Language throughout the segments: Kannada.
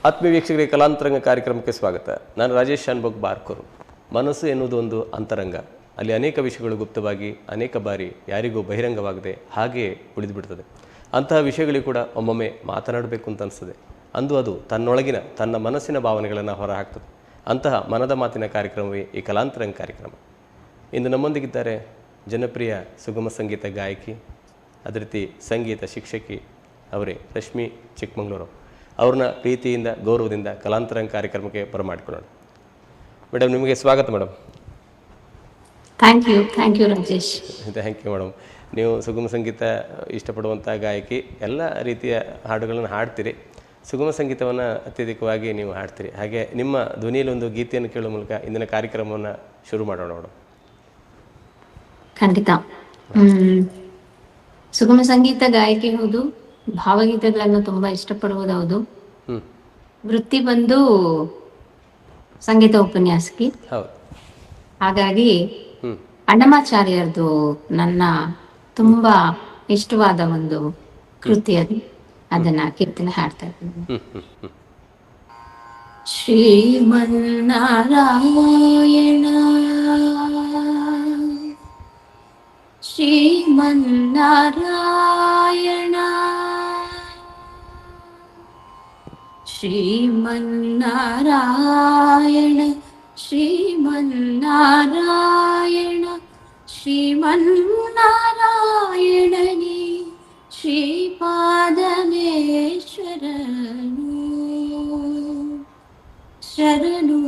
ಆತ್ಮೀಯ ವೀಕ್ಷಕರಿಗೆ ಕಲಾಂತರಂಗ ಕಾರ್ಯಕ್ರಮಕ್ಕೆ ಸ್ವಾಗತ. ನಾನು ರಾಜೇಶ್ ಶಾನ್ಭೋಗ್ ಬಾರ್ಕೂರು. ಮನಸ್ಸು ಎನ್ನುವುದು ಒಂದು ಅಂತರಂಗ. ಅಲ್ಲಿ ಅನೇಕ ವಿಷಯಗಳು ಗುಪ್ತವಾಗಿ ಅನೇಕ ಬಾರಿ ಯಾರಿಗೂ ಬಹಿರಂಗವಾಗದೆ ಹಾಗೆಯೇ ಉಳಿದುಬಿಡ್ತದೆ. ಅಂತಹ ವಿಷಯಗಳಿಗೂ ಕೂಡ ಒಮ್ಮೊಮ್ಮೆ ಮಾತನಾಡಬೇಕು ಅಂತ ಅನಿಸ್ತದೆ. ಅಂದು ಅದು ತನ್ನೊಳಗಿನ ತನ್ನ ಮನಸ್ಸಿನ ಭಾವನೆಗಳನ್ನು ಹೊರಹಾಕ್ತದೆ. ಅಂತಹ ಮನದ ಮಾತಿನ ಕಾರ್ಯಕ್ರಮವೇ ಈ ಕಲಾಂತರಂಗ ಕಾರ್ಯಕ್ರಮ. ಇಂದು ನಮ್ಮೊಂದಿಗಿದ್ದಾರೆ ಜನಪ್ರಿಯ ಸುಗಮ ಸಂಗೀತ ಗಾಯಕಿ, ಅದೇ ರೀತಿ ಸಂಗೀತ ಶಿಕ್ಷಕಿ ಅವರೇ ರಶ್ಮಿ ಚಿಕ್ಕಮಗಳೂರು. ಅವ್ರನ್ನ ಪ್ರೀತಿಯಿಂದ ಗೌರವದಿಂದ ಕಲಾಂತರಂಗ ಕಾರ್ಯಕ್ರಮಕ್ಕೆ ಬರಮಾಡಿಕೊಳ್ಳೋಣ. ಮೇಡಮ್, ನಿಮಗೆ ಸ್ವಾಗತ madam. Thank you Rajesh. Thank you madam. ನೀವು ಸುಗಮ ಸಂಗೀತ ಇಷ್ಟಪಡುವಂಥ ಗಾಯಕಿ, ಎಲ್ಲ ರೀತಿಯ ಹಾಡುಗಳನ್ನು ಹಾಡ್ತೀರಿ. ಸುಗಮ ಸಂಗೀತವನ್ನು ಅತ್ಯಧಿಕವಾಗಿ ನೀವು ಹಾಡ್ತೀರಿ. ಹಾಗೆ ನಿಮ್ಮ ಧ್ವನಿಯಲ್ಲಿ ಒಂದು ಗೀತೆಯನ್ನು ಕೇಳುವ ಮೂಲಕ ಇಂದಿನ ಕಾರ್ಯಕ್ರಮವನ್ನು ಶುರು ಮಾಡೋಣ ಮೇಡಮ್. ಖಂಡಿತ. ಸುಗಮ ಸಂಗೀತ ಗಾಯಕಿ ಹೌದು, ಭಾವಗೀತೆಗಳನ್ನು ತುಂಬಾ ಇಷ್ಟಪಡುವುದು ಹೌದು. ವೃತ್ತಿ ಬಂದು ಸಂಗೀತ ಉಪನ್ಯಾಸಕಿ. ಹಾಗಾಗಿ ಅಣ್ಣಮಾಚಾರ್ಯರದು ನನ್ನ ತುಂಬಾ ಇಷ್ಟವಾದ ಒಂದು ಕೃತಿ ಅದು. ಅದನ್ನ ಕೀರ್ತನೆ ಹಾಡ್ತಾ ಇದ್ದೀನಿ. ಶ್ರೀಮನ್ನಾರಾಯಣ ಶ್ರೀಮನ್ನಾರಾಯಣ ಶ್ರೀಮನ್ನಾರಾಯಣ ಶ್ರೀಮನ್ನಾರಾಯಣ ಶ್ರೀಮನ್ನಾರಾಯಣನಿ ಶ್ರೀಪಾದಮೇ ಶರಣು ಶರಣು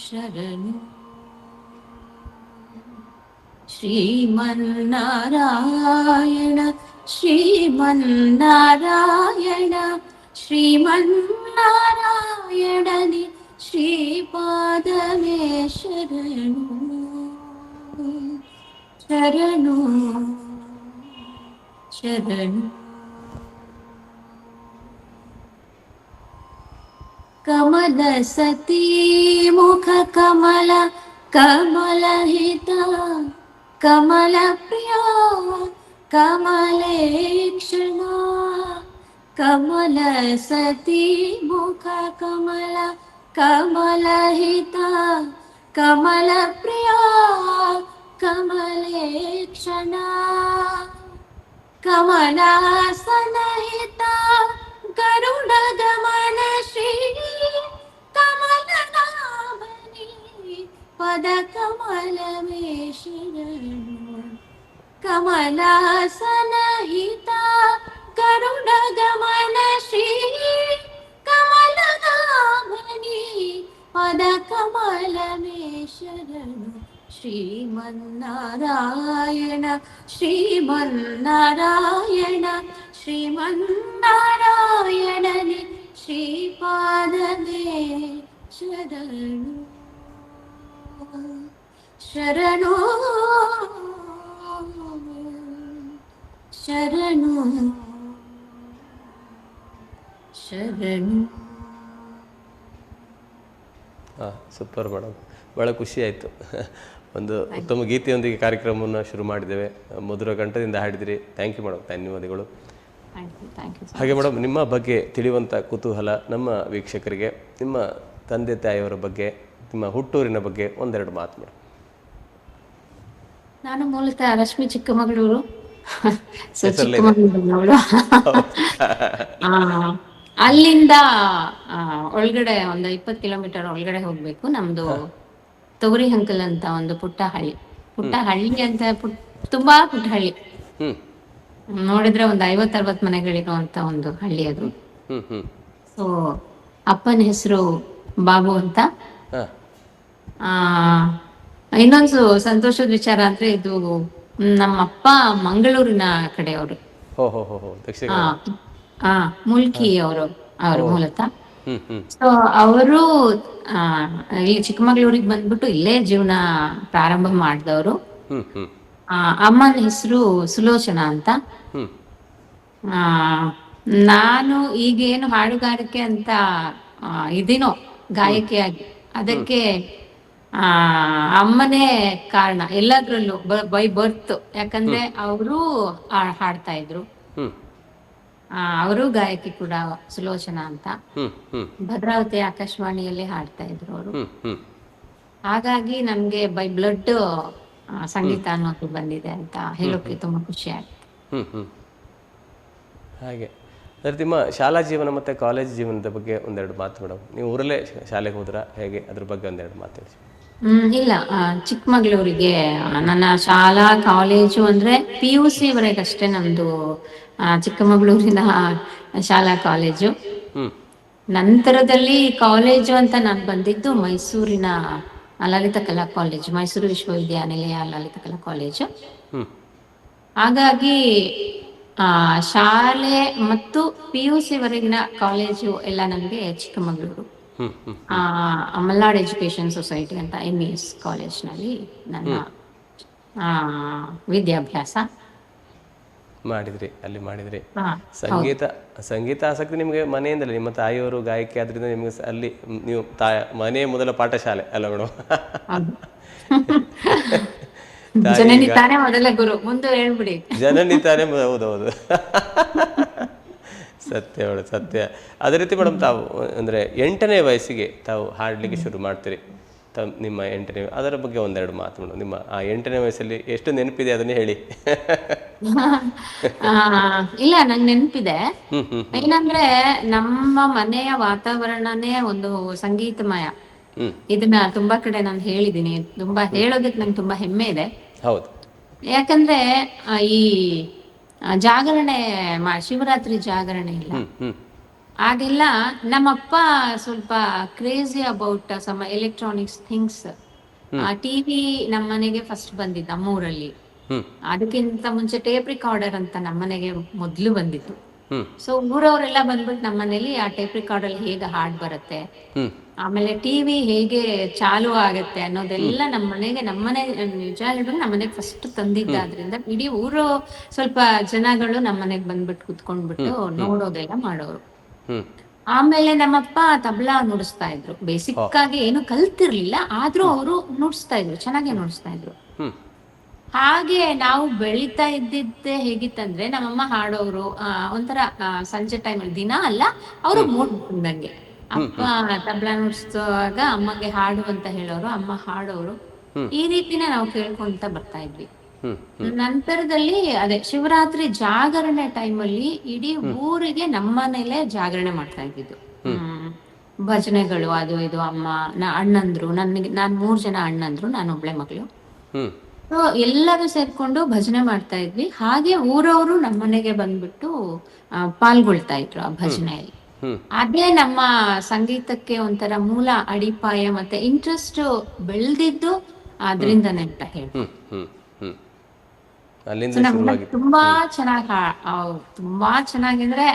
ಶರಣು. ಶ್ರೀಮನ್ನಾರಾಯಣ ಶ್ರೀಮನ್ನಾರಾಯಣ ಶ್ರೀಮನ್ನಾರಾಯಣನಿ ಶ್ರೀಪಾದಮೇ ಶರಣು ಶರಣು ಶರಣು. ಕಮಲ ಸತಿ ಮುಖ ಕಮಲ ಕಮಲಹಿತ ಕಮಲ ಪ್ರಿಯ ಕಮಲೇಕ್ಷಣ ಕಮಲ ಸತಿ ಮುಖ ಕಮಲ ಕಮಲಹಿತ ಕಮಲ ಪ್ರಿಯ ಕಮಲೇಕ್ಷಣ ಕಮಲಾಸನಹಿತ ಗರುಡ ಗಮನ ಶ್ರೀ ಕಮಲನಾಭನಿ ಪದ ಕಮಲವೇ ಶರಣು. ಕಮಲಾಸನಹಿತ ಗರುಡ ಗಮನ ಶ್ರೀ ಕಮಲನಾಭನಿ ಪದ ಕಮಲವೇ ಶರಣು. ಶ್ರೀಮನ್ನಾರಾಯಣ ಶ್ರೀಮನ್ನಾರಾಯಣ ಶ್ರೀಮನ್ನಾರಾಯಣನಿ ಶ್ರೀಪಾದಮೇ ಶರಣು ಶರಣು ಶರಣು ಶರಣು. ಸೂಪರ್ ಮೇಡಮ್, ಭಾಳ ಖುಷಿ ಆಯಿತು. ಒಂದು ಉತ್ತಮ ಗೀತೆಯೊಂದಿಗೆ ಕಾರ್ಯಕ್ರಮವನ್ನು ಶುರು ಮಾಡಿದ್ದೇವೆ. ಮಧುರ ಕಂಠದಿಂದ ಹಾಡಿದಿರಿ. ಥ್ಯಾಂಕ್ ಯು ಮೇಡಮ್, ಧನ್ಯವಾದಗಳು. ಹಾಗೆ ಮೇಡಮ್, ನಿಮ್ಮ ಬಗ್ಗೆ ತಿಳಿಯುವಂಥ ಕುತೂಹಲ ನಮ್ಮ ವೀಕ್ಷಕರಿಗೆ, ನಿಮ್ಮ ತಂದೆ ತಾಯಿಯವರ ಬಗ್ಗೆ, ನಿಮ್ಮ ಹುಟ್ಟೂರಿನ ಬಗ್ಗೆ ಒಂದೆರಡು ಮಾತು ಮೇಡಮ್. ನಾನು ಮೂಲತಃ ರಶ್ಮಿ ಚಿಕ್ಕಮಗಳೂರು. ಚಿಕ್ಕಮಗಳೂರು ಅಲ್ಲಿಂದ ಒಳಗಡೆ ಒಂದು 20 ಕಿಲೋಮೀಟರ್ ಒಳಗಡೆ ಹೋಗ್ಬೇಕು. ನಮ್ದು ತೊಗರಿ ಹಂಕಲ್ ಅಂತ ಒಂದು ಪುಟ್ಟ ಹಳ್ಳಿ ಅಂತ ತುಂಬಾ ಪುಟ್ಟ ಹಳ್ಳಿ. ನೋಡಿದ್ರೆ ಒಂದು 50-60 ಮನೆಗಳಿರುವಂತ ಒಂದು ಹಳ್ಳಿ ಅದು. ಸೊ ಅಪ್ಪನ ಹೆಸರು ಬಾಬು ಅಂತ. ಇನ್ನೊಂದು ಸಂತೋಷದ ವಿಚಾರ ಅಂದ್ರೆ ಇದು ನಮ್ಮಪ್ಪ ಮಂಗಳೂರಿನ ಕಡೆಯವರು, ಮುಲ್ಕಿ ಅವರು ಮೂಲತಃ. ಸೊ ಅವರು ಇಲ್ಲಿ ಚಿಕ್ಕಮಗಳೂರಿಗೆ ಬಂದ್ಬಿಟ್ಟು ಇಲ್ಲೇ ಜೀವನ ಪ್ರಾರಂಭ ಮಾಡಿದವರು. ಅಮ್ಮನ ಹೆಸರು ಸುಲೋಚನಾ ಅಂತ. ನಾನು ಈಗೇನು ಹಾಡುಗಾರಿಕೆ ಅಂತ ಇದೀನೋ ಗಾಯಕಿಯಾಗಿ, ಅದಕ್ಕೆ ಅಮ್ಮನೇ ಕಾರಣ ಎಲ್ಲದ್ರಲ್ಲೂ ಬೈ ಬರ್ತ್. ಯಾಕಂದ್ರೆ ಅವರು ಹಾಡ್ತಾ ಇದ್ರು. ಅವರು ಗಾಯಕಿ ಕೂಡ, ಸುಲೋಚನಾ ಅಂತ. ಹ್ಮ್ ಹ್ಮ್ ಭದ್ರಾವತಿ ಆಕಾಶವಾಣಿಯಲ್ಲಿ ಹಾಡ್ತಾ ಇದ್ರು ಅವರು. ಹ್ಮ್ ಹ್ಮ್ ಹಾಗಾಗಿ ನಮ್ಗೆ ಬೈ ಬ್ಲಡ್ ಸಂಗೀತ ಅನ್ನೋದು ಬಂದಿದೆ ಅಂತ ಹೇಳೋಕೆ ತುಂಬಾ ಖುಷಿ ಆಯ್ತು. ಹ್ಮ್ ಹ್ಮ್ ಹಾಗೆ ಅದ್ರ ನಿಮ್ಮ ಶಾಲಾ ಜೀವನ ಮತ್ತು ಕಾಲೇಜ್ ಜೀವನದ ಬಗ್ಗೆ ಒಂದೆರಡು ಮಾತು ಮೇಡಮ್. ನೀವು ಊರಲ್ಲೇ ಶಾಲೆಗೆ ಹೋದ್ರಾ ಹೇಗೆ, ಅದ್ರ ಬಗ್ಗೆ ಒಂದೆರಡು ಮಾತು ಹೇಳಿ. ಇಲ್ಲ, ಚಿಕ್ಕಮಗಳೂರಿಗೆ ನನ್ನ ಶಾಲಾ ಕಾಲೇಜು ಅಂದ್ರೆ PUC ವರೆಗಷ್ಟೇ ನಮ್ದು ಚಿಕ್ಕಮಗಳೂರಿನ ಶಾಲಾ ಕಾಲೇಜು. ಹ್ಮ್ ನಂತರದಲ್ಲಿ ಕಾಲೇಜು ಅಂತ ನಾನು ಬಂದಿದ್ದು ಮೈಸೂರಿನ ಲಲಿತ ಕಲಾ ಕಾಲೇಜು, ಮೈಸೂರು ವಿಶ್ವವಿದ್ಯಾನಿಲಯ ಲಲಿತ ಕಲಾ ಕಾಲೇಜು. ಹ್ಮ್ ಹಾಗಾಗಿ ಶಾಲೆ ಮತ್ತು PUC ವರೆಗಿನ ಕಾಲೇಜು ಎಲ್ಲ ನನಗೆ ಚಿಕ್ಕಮಗಳೂರು. ಹ್ಮ್ ಹ್ಮ್ ಮಲ್ನಾಡ್ ಎಜುಕೇಶನ್ ಸೊಸೈಟಿ ಅಂತ MES ಕಾಲೇಜ್ನಲ್ಲಿ ನನ್ನ ವಿದ್ಯಾಭ್ಯಾಸ ಮಾಡಿದ್ರಿ, ಅಲ್ಲಿ ಮಾಡಿದ್ರಿ. ಹಾ, ಸಂಗೀತ ಆಸಕ್ತಿ ನಿಮಗೆ ಮನೆಯಿಂದಲೇ, ನಿಮ್ಮ ತಾಯಿಯವರು ಗಾಯಕಿ ಆದ್ರಿಂದ ನಿಮಗೆ ಅಲ್ಲಿ ನೀವು ಮನೆಯ ಮೊದಲ ಪಾಠಶಾಲೆ ಅಲ್ಲ ಮೇಡಮ್? ಹೌದು. ಜನನಿ ತಾನೇ ಮೊದಲ ಗುರು, ಮುಂದೆ ಹೇಳ್ಬಿಡಿ. ಜನನಿ ತಾನೇ ಹೌದೌದು. ಸತ್ಯ ಮೇಡಮ್, ಸತ್ಯ. ಅದೇ ರೀತಿ ಮೇಡಮ್, ತಾವು ಅಂದರೆ 8ನೇ ವಯಸ್ಸಿಗೆ ತಾವು ಹಾಡಲಿಕ್ಕೆ ಶುರು ಮಾಡ್ತೀರಿ. ನಿಮ್ಮ 8ನೇ, ಅದರ ಬಗ್ಗೆ ಒಂದೆರಡು ಮಾತು ಮೇಡಮ್. ನಿಮ್ಮ ಆ 8ನೇ ವಯಸ್ಸಲ್ಲಿ ಎಷ್ಟು ನೆನಪಿದೆ ಅದನ್ನೇ ಹೇಳಿ. ಇಲ್ಲ, ನಂಗೆ ನೆನಪಿದೆ. ಹ್ಮ್ ಹ್ಮ್ ಏನಂದ್ರೆ ನಮ್ಮ ಮನೆಯ ವಾತಾವರಣನೇ ಒಂದು ಸಂಗೀತಮಯ. ಹ್ಮ್ ಇದನ್ನ ತುಂಬಾ ಕಡೆ ನಾನು ಹೇಳಿದ್ದೀನಿ, ತುಂಬಾ ಹೇಳೋದಕ್ಕೆ ನಂಗೆ ತುಂಬಾ ಹೆಮ್ಮೆ ಇದೆ. ಹೌದು. ಯಾಕಂದ್ರೆ ಈ ಜಾಗರಣೆ ಶಿವರಾತ್ರಿ ಜಾಗರಣೆ ಇಲ್ಲ, ಹ್ಮ್ ಹ್ಮ್ ಆಗೆಲ್ಲ ನಮ್ಮಪ್ಪ ಸ್ವಲ್ಪ crazy about some electronics things. TV ನಮ್ಮನೆಗೆ ಫಸ್ಟ್ ಬಂದಿದ್ದು ನಮ್ಮೂರಲ್ಲಿ. ಹ್ಮ್ ಅದಕ್ಕಿಂತ ಮುಂಚೆ ಟೇಪ್ ರಿಕಾರ್ಡರ್ ಅಂತ ನಮ್ಮನೆಗೆ ಮೊದ್ಲು ಬಂದಿತ್ತು. ಹ್ಮ್ ಸೊ ಊರವರೆಲ್ಲ ಬಂದ್ಬಿಟ್ಟು ನಮ್ಮನೇಲಿ ಆ ಟೇಪ್ ರಿಕಾರ್ಡಲ್ಲಿ ಹೇಗೆ ಹಾಡ್ ಬರುತ್ತೆ, ಹ್ಮ್ ಆಮೇಲೆ ಟಿವಿ ಹೇಗೆ ಚಾಲು ಆಗತ್ತೆ ಅನ್ನೋದೆಲ್ಲ ನಮ್ಮನೆ ನಿಜ ಹೇಳಿದ್ರೆ ನಮ್ಮನೆಗೆ ಫಸ್ಟ್ ತಂದಿದ್ದಾದ್ರಿಂದ ಇಡೀ ಊರು ಸ್ವಲ್ಪ ಜನಗಳು ನಮ್ಮನೆಗೆ ಬಂದ್ಬಿಟ್ಟು ಕುತ್ಕೊಂಡ್ಬಿಟ್ಟು ನೋಡೋದೆಲ್ಲ ಮಾಡೋರು. ಹ್ಮ್ ಆಮೇಲೆ ನಮ್ಮಪ್ಪ ತಬಲಾ ನುಡಿಸ್ತಾ ಇದ್ರು. ಬೇಸಿಕ್ ಆಗಿ ಏನು ಕಲ್ತಿರ್ಲಿಲ್ಲ, ಆದ್ರೂ ಅವರು ನುಡಿಸ್ತಾ ಇದ್ರು, ಚೆನ್ನಾಗಿ ನುಡಿಸ್ತಾ ಇದ್ರು. ಹ್ಮ್ ಹಾಗೆ ನಾವು ಬೆಳೀತಾ ಇದ್ದಿದ್ದೆ ಹೇಗಿತ್ತಂದ್ರೆ ನಮ್ಮಮ್ಮ ಹಾಡೋರು. ಒಂಥರ ಸಂಜೆ ಟೈಮಲ್ಲಿ, ದಿನ ಅಲ್ಲ, ಅವರು ಮೂಡ್ ಬಂದಂಗೆ. ಅಪ್ಪ ತಬಲಾ ನುಡಿಸುವಾಗ ಅಮ್ಮಗೆ ಹಾಡು ಅಂತ ಹೇಳೋರು, ಅಮ್ಮ ಹಾಡೋರು. ಈ ರೀತಿನ ನಾವು ಕೇಳ್ಕೊಂತ ಬರ್ತಾ ಇದ್ವಿ. ನಂತರದಲ್ಲಿ ಅದೇ ಶಿವರಾತ್ರಿ ಜಾಗರಣೆ ಟೈಮಲ್ಲಿ ಇಡೀ ಊರಿಗೆ ನಮ್ಮನೇಲೆ ಜಾಗರಣೆ ಮಾಡ್ತಾ ಇದ್ದಿದ್ದು. ಭಜನೆಗಳು ಅದು ಇದು. ಅಮ್ಮ ಅಣ್ಣಂದ್ರು, ನಾನ್ 3 ಜನ ಅಣ್ಣಂದ್ರು, ನಾನು ಒಬ್ಳೆ ಮಗಳು. ಸೊ ಎಲ್ಲರೂ ಸೇರ್ಕೊಂಡು ಭಜನೆ ಮಾಡ್ತಾ ಇದ್ವಿ. ಹಾಗೆ ಊರವರು ನಮ್ಮನೆಗೆ ಬಂದ್ಬಿಟ್ಟು ಪಾಲ್ಗೊಳ್ತಾ ಇದ್ರು ಆ ಭಜನೆಯಲ್ಲಿ. ಅದೇ ನಮ್ಮ ಸಂಗೀತಕ್ಕೆ ಒಂಥರ ಮೂಲ ಅಡಿಪಾಯ ಮತ್ತೆ ಇಂಟ್ರೆಸ್ಟ್ ಬೆಳೆದಿದ್ದು ಅದ್ರಿಂದನೇ ಅಂತ ಹೇಳಿ. ತುಂಬಾ ಚೆನ್ನಾಗಿದ್ರೆ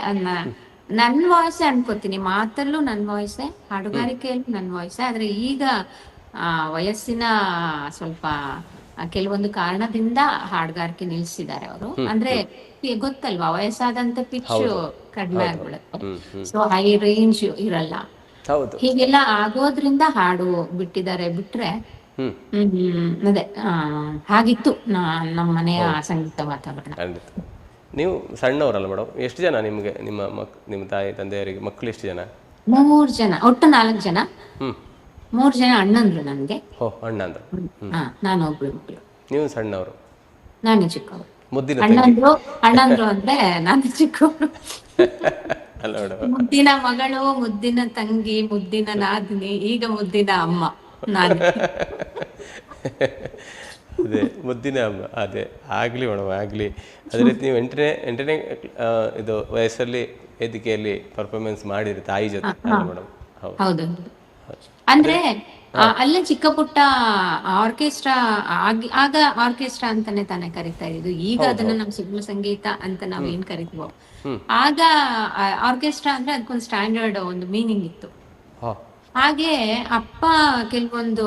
ನನ್ ವಾಯ್ಸೆ ಅನ್ಕೋತೀನಿ. ಮಾತಲ್ಲೂ ನನ್ ವಾಯ್ಸೆ, ಹಾಡುಗಾರಿಕೆಯಲ್ಲೂ ನನ್ ವಾಯ್ಸೆ. ಆದ್ರೆ ಈಗ ವಯಸ್ಸಿನ ಸ್ವಲ್ಪ ಕೆಲವೊಂದು ಕಾರಣದಿಂದ ಹಾಡುಗಾರಿಕೆ ನಿಲ್ಸಿದ್ದಾರೆ ಅವರು. ಅಂದ್ರೆ ಗೊತ್ತಲ್ವಾ, ವಯಸ್ಸಾದಂತೆ ಪಿಚ್ ಕಡಿಮೆ ಆಗ್ಬಿಡುತ್ತೆ, ಸೊ ಹೈ ರೇಂಜ್ ಇರಲ್ಲ. ಹೀಗೆಲ್ಲ ಆಗೋದ್ರಿಂದ ಹಾಡು ಬಿಟ್ಟಿದ್ದಾರೆ. ಬಿಟ್ರೆ ಅದೇ ಹಾಗಿತ್ತು ನಮ್ಮ ಮನೆಯ ಸಂಗೀತ ವಾತಾವರಣ. ನೀವು ಸಣ್ಣವರಲ್ಲ ಮೇಡಮ್? ಎಷ್ಟು ಜನ ನಿಮ್ಗೆ, ನಿಮ್ಮ ತಾಯಿ ತಂದೆಯವರಿಗೆ ಮಕ್ಕಳು ಎಷ್ಟು ಜನ? 3 ಜನ, ಒಟ್ಟು 4 ಜನ. 3 ಜನ ಅಣ್ಣಂದ್ರು ನನ್ಗೆ. ಅಣ್ಣಂದ್ರು. ನಾನು ಒಬ್ಳು ಮಗಳು. ನೀವು ಸಣ್ಣವರು, ನಾನು ಚಿಕ್ಕವರು. ಮುದ್ದಿನ ಅಣ್ಣಂದ್ರು ಅಂದ್ರೆ ನಾನು ಚಿಕ್ಕವರು. ಅಲ್ಲ ಮೇಡಮ್, ಮುದ್ದಿನ ಮಗಳು, ಮುದ್ದಿನ ತಂಗಿ, ಮುದ್ದಿನ ನಾದಿನಿ, ಈಗ ಮುದ್ದಿನ ಅಮ್ಮ ನಾನು. ಅದೇ ಮುದ್ದಿನ ಅಮ್ಮ. ಅದೇ ಆಗ್ಲಿ ಮೇಡಮ್, ಆಗ್ಲಿ. ಅದೇ ರೀತಿ ನೀವು 8ನೇ ಇದು ವಯಸ್ಸಲ್ಲಿ ವೇದಿಕೆಯಲ್ಲಿ ಪರ್ಫಾರ್ಮೆನ್ಸ್ ಮಾಡಿರಿ ತಾಯಿ ಜೊತೆ ಮೇಡಮ್? ಹೌದು. ಅಂದ್ರೆ ಅಲ್ಲೇ ಚಿಕ್ಕ ಪುಟ್ಟ ಆರ್ಕೆಸ್ಟ್ರಾ, ಆಗ ಆರ್ಕೆಸ್ಟ್ರಾ ಅಂತಾನೆ ತಾನೇ ಕರಿತಾ ಇದ್ದು. ಈಗ ಅದನ್ನ ನಮ್ ಸುಗಮ ಸಂಗೀತ ಅಂತ ನಾವ್ ಏನ್ ಕರಿತೀವೋ, ಆಗ ಆರ್ಕೆಸ್ಟ್ರಾ ಅಂದ್ರೆ ಅದಕ್ಕೊಂದು ಸ್ಟ್ಯಾಂಡರ್ಡ್ ಒಂದು ಮೀನಿಂಗ್ ಇತ್ತು. ಹಾಗೆ ಅಪ್ಪ ಕೆಲವೊಂದು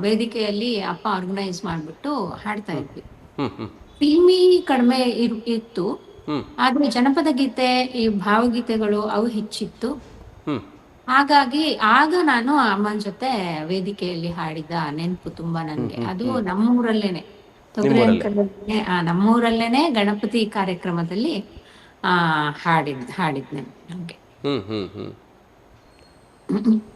ವೇದಿಕೆಯಲ್ಲಿ ಅಪ್ಪ ಆರ್ಗನೈಸ್ ಮಾಡ್ಬಿಟ್ಟು ಹಾಡ್ತಾ ಇದ್ವಿ. ಫಿಲ್ಮಿ ಕಡಿಮೆ ಇತ್ತು, ಆದ್ರೆ ಜನಪದ ಗೀತೆ, ಈ ಭಾವಗೀತೆಗಳು ಅವು ಹೆಚ್ಚಿತ್ತು. ಹಾಗಾಗಿ ಆಗ ನಾನು ಅಮ್ಮನ ಜೊತೆ ವೇದಿಕೆಯಲ್ಲಿ ಹಾಡಿದ ನೆನಪು ತುಂಬಾ ನನ್ಗೆ. ಅದು ನಮ್ಮೂರಲ್ಲೇನೆ, ನಮ್ಮೂರಲ್ಲೇನೆ ಗಣಪತಿ ಕಾರ್ಯಕ್ರಮದಲ್ಲಿ ಹಾಡಿದ್ನೆ ನಮಗೆ.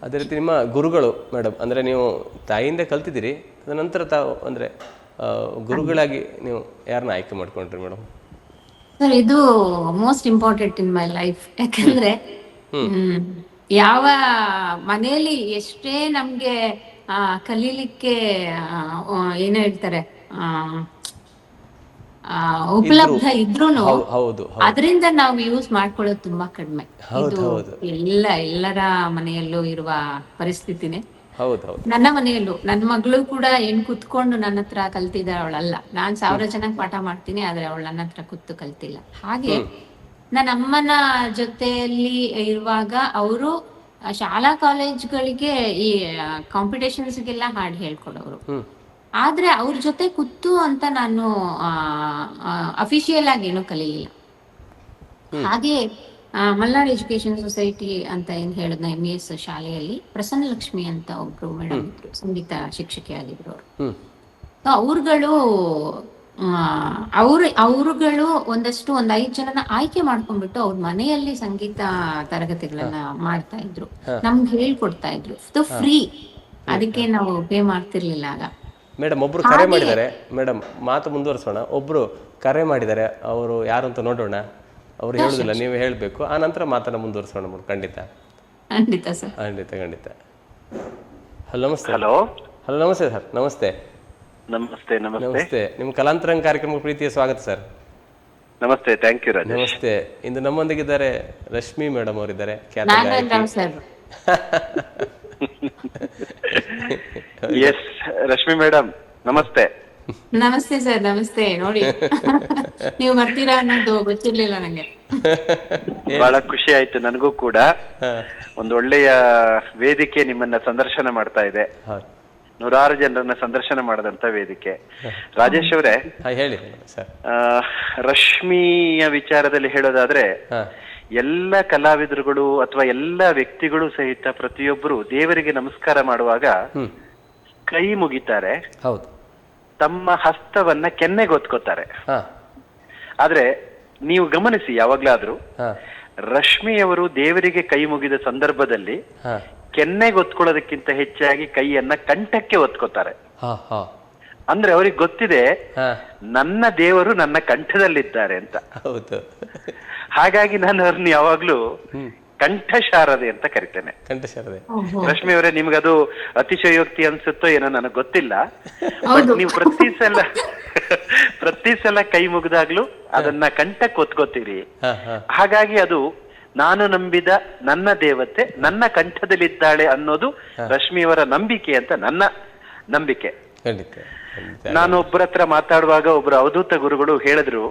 ಅದೇ ರೀತಿ ನಿಮ್ಮ ಗುರುಗಳು ಮೇಡಮ್, ಅಂದರೆ ನೀವು ತಾಯಿಯಿಂದ ಕಲ್ತಿದ್ದೀರಿ, ನಂತರ ತಾವು ಅಂದರೆ ಗುರುಗಳಾಗಿ ನೀವು ಯಾರನ್ನ ಆಯ್ಕೆ ಮಾಡ್ಕೊಂಡ್ರಿ ಮೇಡಮ್? ಸರ್, ಇದು most important in my life. ಯಾಕಂದ್ರೆ ಯಾವ ಮನೆಯಲ್ಲಿ ಎಷ್ಟೇ ನಮ್ಗೆ ಕಲೀಲಿಕ್ಕೆ ಏನು ಹೇಳ್ತಾರೆ ಉಪಲಬ್ಧ ಇದ್ರೂನು ಅದರಿಂದ ನಾವು ಯೂಸ್ ಮಾಡ್ಕೊಳ್ಳೋದು ತುಂಬಾ ಕಡಿಮೆ. ಇದು ಎಲ್ಲರ ಮನೆಯಲ್ಲೂ ಇರುವ ಪರಿಸ್ಥಿತಿನೇ. ನನ್ನ ಮನೆಯಲ್ಲೂ ನನ್ನ ಮಗಳು ಕೂಡ ಏನ್ ಕುತ್ಕೊಂಡು ನನ್ನ ಹತ್ರ ಕಲ್ತಿದ್ದಾಳೆ ಅವಳಲ್ಲ. ನಾನ್ 1000 ಜನಕ್ಕೆ ಪಾಠ ಮಾಡ್ತೀನಿ, ಆದ್ರೆ ಅವಳು ನನ್ನ ಹತ್ರ ಕೂತು ಕಲ್ತಿಲ್ಲ. ಹಾಗೆ ನನ್ನ ಅಮ್ಮನ ಜೊತೆಯಲ್ಲಿ ಇರುವಾಗ ಅವರು ಶಾಲಾ ಕಾಲೇಜ್ಗಳಿಗೆ ಈ ಕಾಂಪಿಟೇಷನ್ಸ್ಗೆಲ್ಲ ಹಾಡು ಹೇಳ್ಕೊಡೋರು. ಆದ್ರೆ ಅವ್ರ ಜೊತೆ ಕೂತು ಅಂತ ನಾನು ಅಫಿಷಿಯಲ್ ಆಗಿ ಏನೂ ಕಲೀಲಿಲ್ಲ. ಹಾಗೆ ಮಲ್ನಾಡ್ ಎಜುಕೇಶನ್ ಸೊಸೈಟಿ ಅಂತ ಏನ್ ಹೇಳಿದ್ನ MES ಶಾಲೆಯಲ್ಲಿ ಪ್ರಸನ್ನ ಲಕ್ಷ್ಮಿ ಅಂತ ಒಬ್ರು ಮೇಡಮ್ ಇದ್ರು, ಸಂಗೀತ ಶಿಕ್ಷಕಿಯಾಗಿದ್ರು ಅವರು. ಅವರುಗಳು ಒಂದು 5 ಜನನ ಆಯ್ಕೆ ಮಾಡ್ಕೊಂಡ್ಬಿಟ್ಟು ಅವ್ರ ಮನೆಯಲ್ಲಿ ಸಂಗೀತ ತರಗತಿಗಳನ್ನ ಮಾಡ್ತಾ ಇದ್ರು, ನಮ್ಗೆ ಹೇಳ್ಕೊಡ್ತಾ ಇದ್ರು ಫ್ರೀ. ಅದಕ್ಕೆ ನಾವು ಪೇ ಮಾಡ್ತಿರ್ಲಿಲ್ಲ ಆಗ. ಮೇಡಮ್ ಒಬ್ರು ಕರೆ ಮಾಡಿದ್ದಾರೆ ಮೇಡಮ್, ಮಾತು ಮುಂದುವರಿಸೋಣ. ಒಬ್ರು ಕರೆ ಮಾಡಿದ್ದಾರೆ, ಅವರು ಯಾರು ಅಂತ ನೋಡೋಣ. ಅವ್ರು ಹೇಳುದಿಲ್ಲ, ನೀವು ಹೇಳಬೇಕು, ಆ ನಂತರ ಮಾತನ್ನ ಮುಂದುವರಿಸೋಣ ಮೇಡಮ್. ಖಂಡಿತ ಖಂಡಿತ ಸರ್, ಖಂಡಿತ. ಹಲೋ ನಮಸ್ತೆ. ಹಲೋ ನಮಸ್ತೆ ಸರ್. ನಮಸ್ತೆ. ನಿಮ್ಮ ಕಲಾಂತರಂಗ ಕಾರ್ಯಕ್ರಮಕ್ಕೆ ಪ್ರೀತಿಯ ಸ್ವಾಗತ ಸರ್. ನಮಸ್ತೆ. Thank you Rajesh. ನಮಸ್ತೆ. ಇಂದು ನಮ್ಮೊಂದಿಗಿದ್ದಾರೆ ರಶ್ಮಿ ಮೇಡಮ್ ಅವರಿದ್ದಾರೆ, ಖ್ಯಾತ ಎಸ್ ರಶ್ಮಿ ಮೇಡಮ್ ನಮಸ್ತೆ. ನಮಸ್ತೆ ಸರ್. ನಮಸ್ತೆ. ನೋಡಿ, ನೀವು ಬರ್ತೀರಾ ಅನ್ನೋದು ಗೊತ್ತಿರ್ಲಿಲ್ಲ ನಂಗೆ. ಬಹಳ ಖುಷಿ ಆಯ್ತು ನನಗೂ ಕೂಡ. ಒಂದು ಒಳ್ಳೆಯ ವೇದಿಕೆ ನಿಮ್ಮನ್ನ ಸಂದರ್ಶನ ಮಾಡ್ತಾ ಇದೆ, 100 ಜನರನ್ನ ಸಂದರ್ಶನ ಮಾಡದಂತ ವೇದಿಕೆ. ರಾಜೇಶ್ ಅವರೇ, ಹೇಳಿ ಸರ್. ರಶ್ಮಿಯ ವಿಚಾರದಲ್ಲಿ ಹೇಳೋದಾದ್ರೆ, ಎಲ್ಲ ಕಲಾವಿದರುಗಳು ಅಥವಾ ಎಲ್ಲ ವ್ಯಕ್ತಿಗಳು ಸಹಿತ ಪ್ರತಿಯೊಬ್ಬರು ದೇವರಿಗೆ ನಮಸ್ಕಾರ ಮಾಡುವಾಗ ಕೈ ಮುಗಿತಾರೆ, ತಮ್ಮ ಹಸ್ತವನ್ನ ಕೆನ್ನೆಗೊತ್ಕೋತಾರೆ. ಆದ್ರೆ ನೀವು ಗಮನಿಸಿ, ಯಾವಾಗ್ಲಾದ್ರೂ ರಶ್ಮಿಯವರು ದೇವರಿಗೆ ಕೈ ಮುಗಿದ ಸಂದರ್ಭದಲ್ಲಿ ಕೆನ್ನೆಗೊತ್ಕೊಳ್ಳೋದಕ್ಕಿಂತ ಹೆಚ್ಚಾಗಿ ಕೈಯನ್ನ ಕಂಠಕ್ಕೆ ಒತ್ಕೋತಾರೆ. ಅಂದ್ರೆ ಅವ್ರಿಗೆ ಗೊತ್ತಿದೆ, ನನ್ನ ದೇವರು ನನ್ನ ಕಂಠದಲ್ಲಿದ್ದಾರೆ ಅಂತ. ಹಾಗಾಗಿ ನಾನು ಅವ್ರನ್ನ ಯಾವಾಗ್ಲೂ ಕಂಠಶಾರದೆ ಅಂತ ಕರಿತೇನೆ. ರಶ್ಮಿ ಅವರೇ, ನಿಮ್ಗದು ಅತಿಶಯೋಕ್ತಿ ಅನ್ಸುತ್ತೋ ಏನೋ ನನಗೆ ಗೊತ್ತಿಲ್ಲ. ಬಟ್ ನೀವು ಪ್ರತಿ ಸಲ ಕೈ ಮುಗಿದಾಗ್ಲೂ ಅದನ್ನ ಕಂಠಕ್ಕೆ ಒತ್ಕೋತೀರಿ. ಹಾಗಾಗಿ ಅದು ನಾನು ನಂಬಿದ ನನ್ನ ದೇವತೆ ನನ್ನ ಕಂಠದಲ್ಲಿದ್ದಾಳೆ ಅನ್ನೋದು ರಶ್ಮಿಯವರ ನಂಬಿಕೆ ಅಂತ ನನ್ನ ನಂಬಿಕೆ. ನಾನು ಒಬ್ಬರ ಹತ್ರ ಮಾತಾಡುವಾಗ ಒಬ್ರು ಅವಧೂತ ಗುರುಗಳು ಹೇಳಿದ್ರು,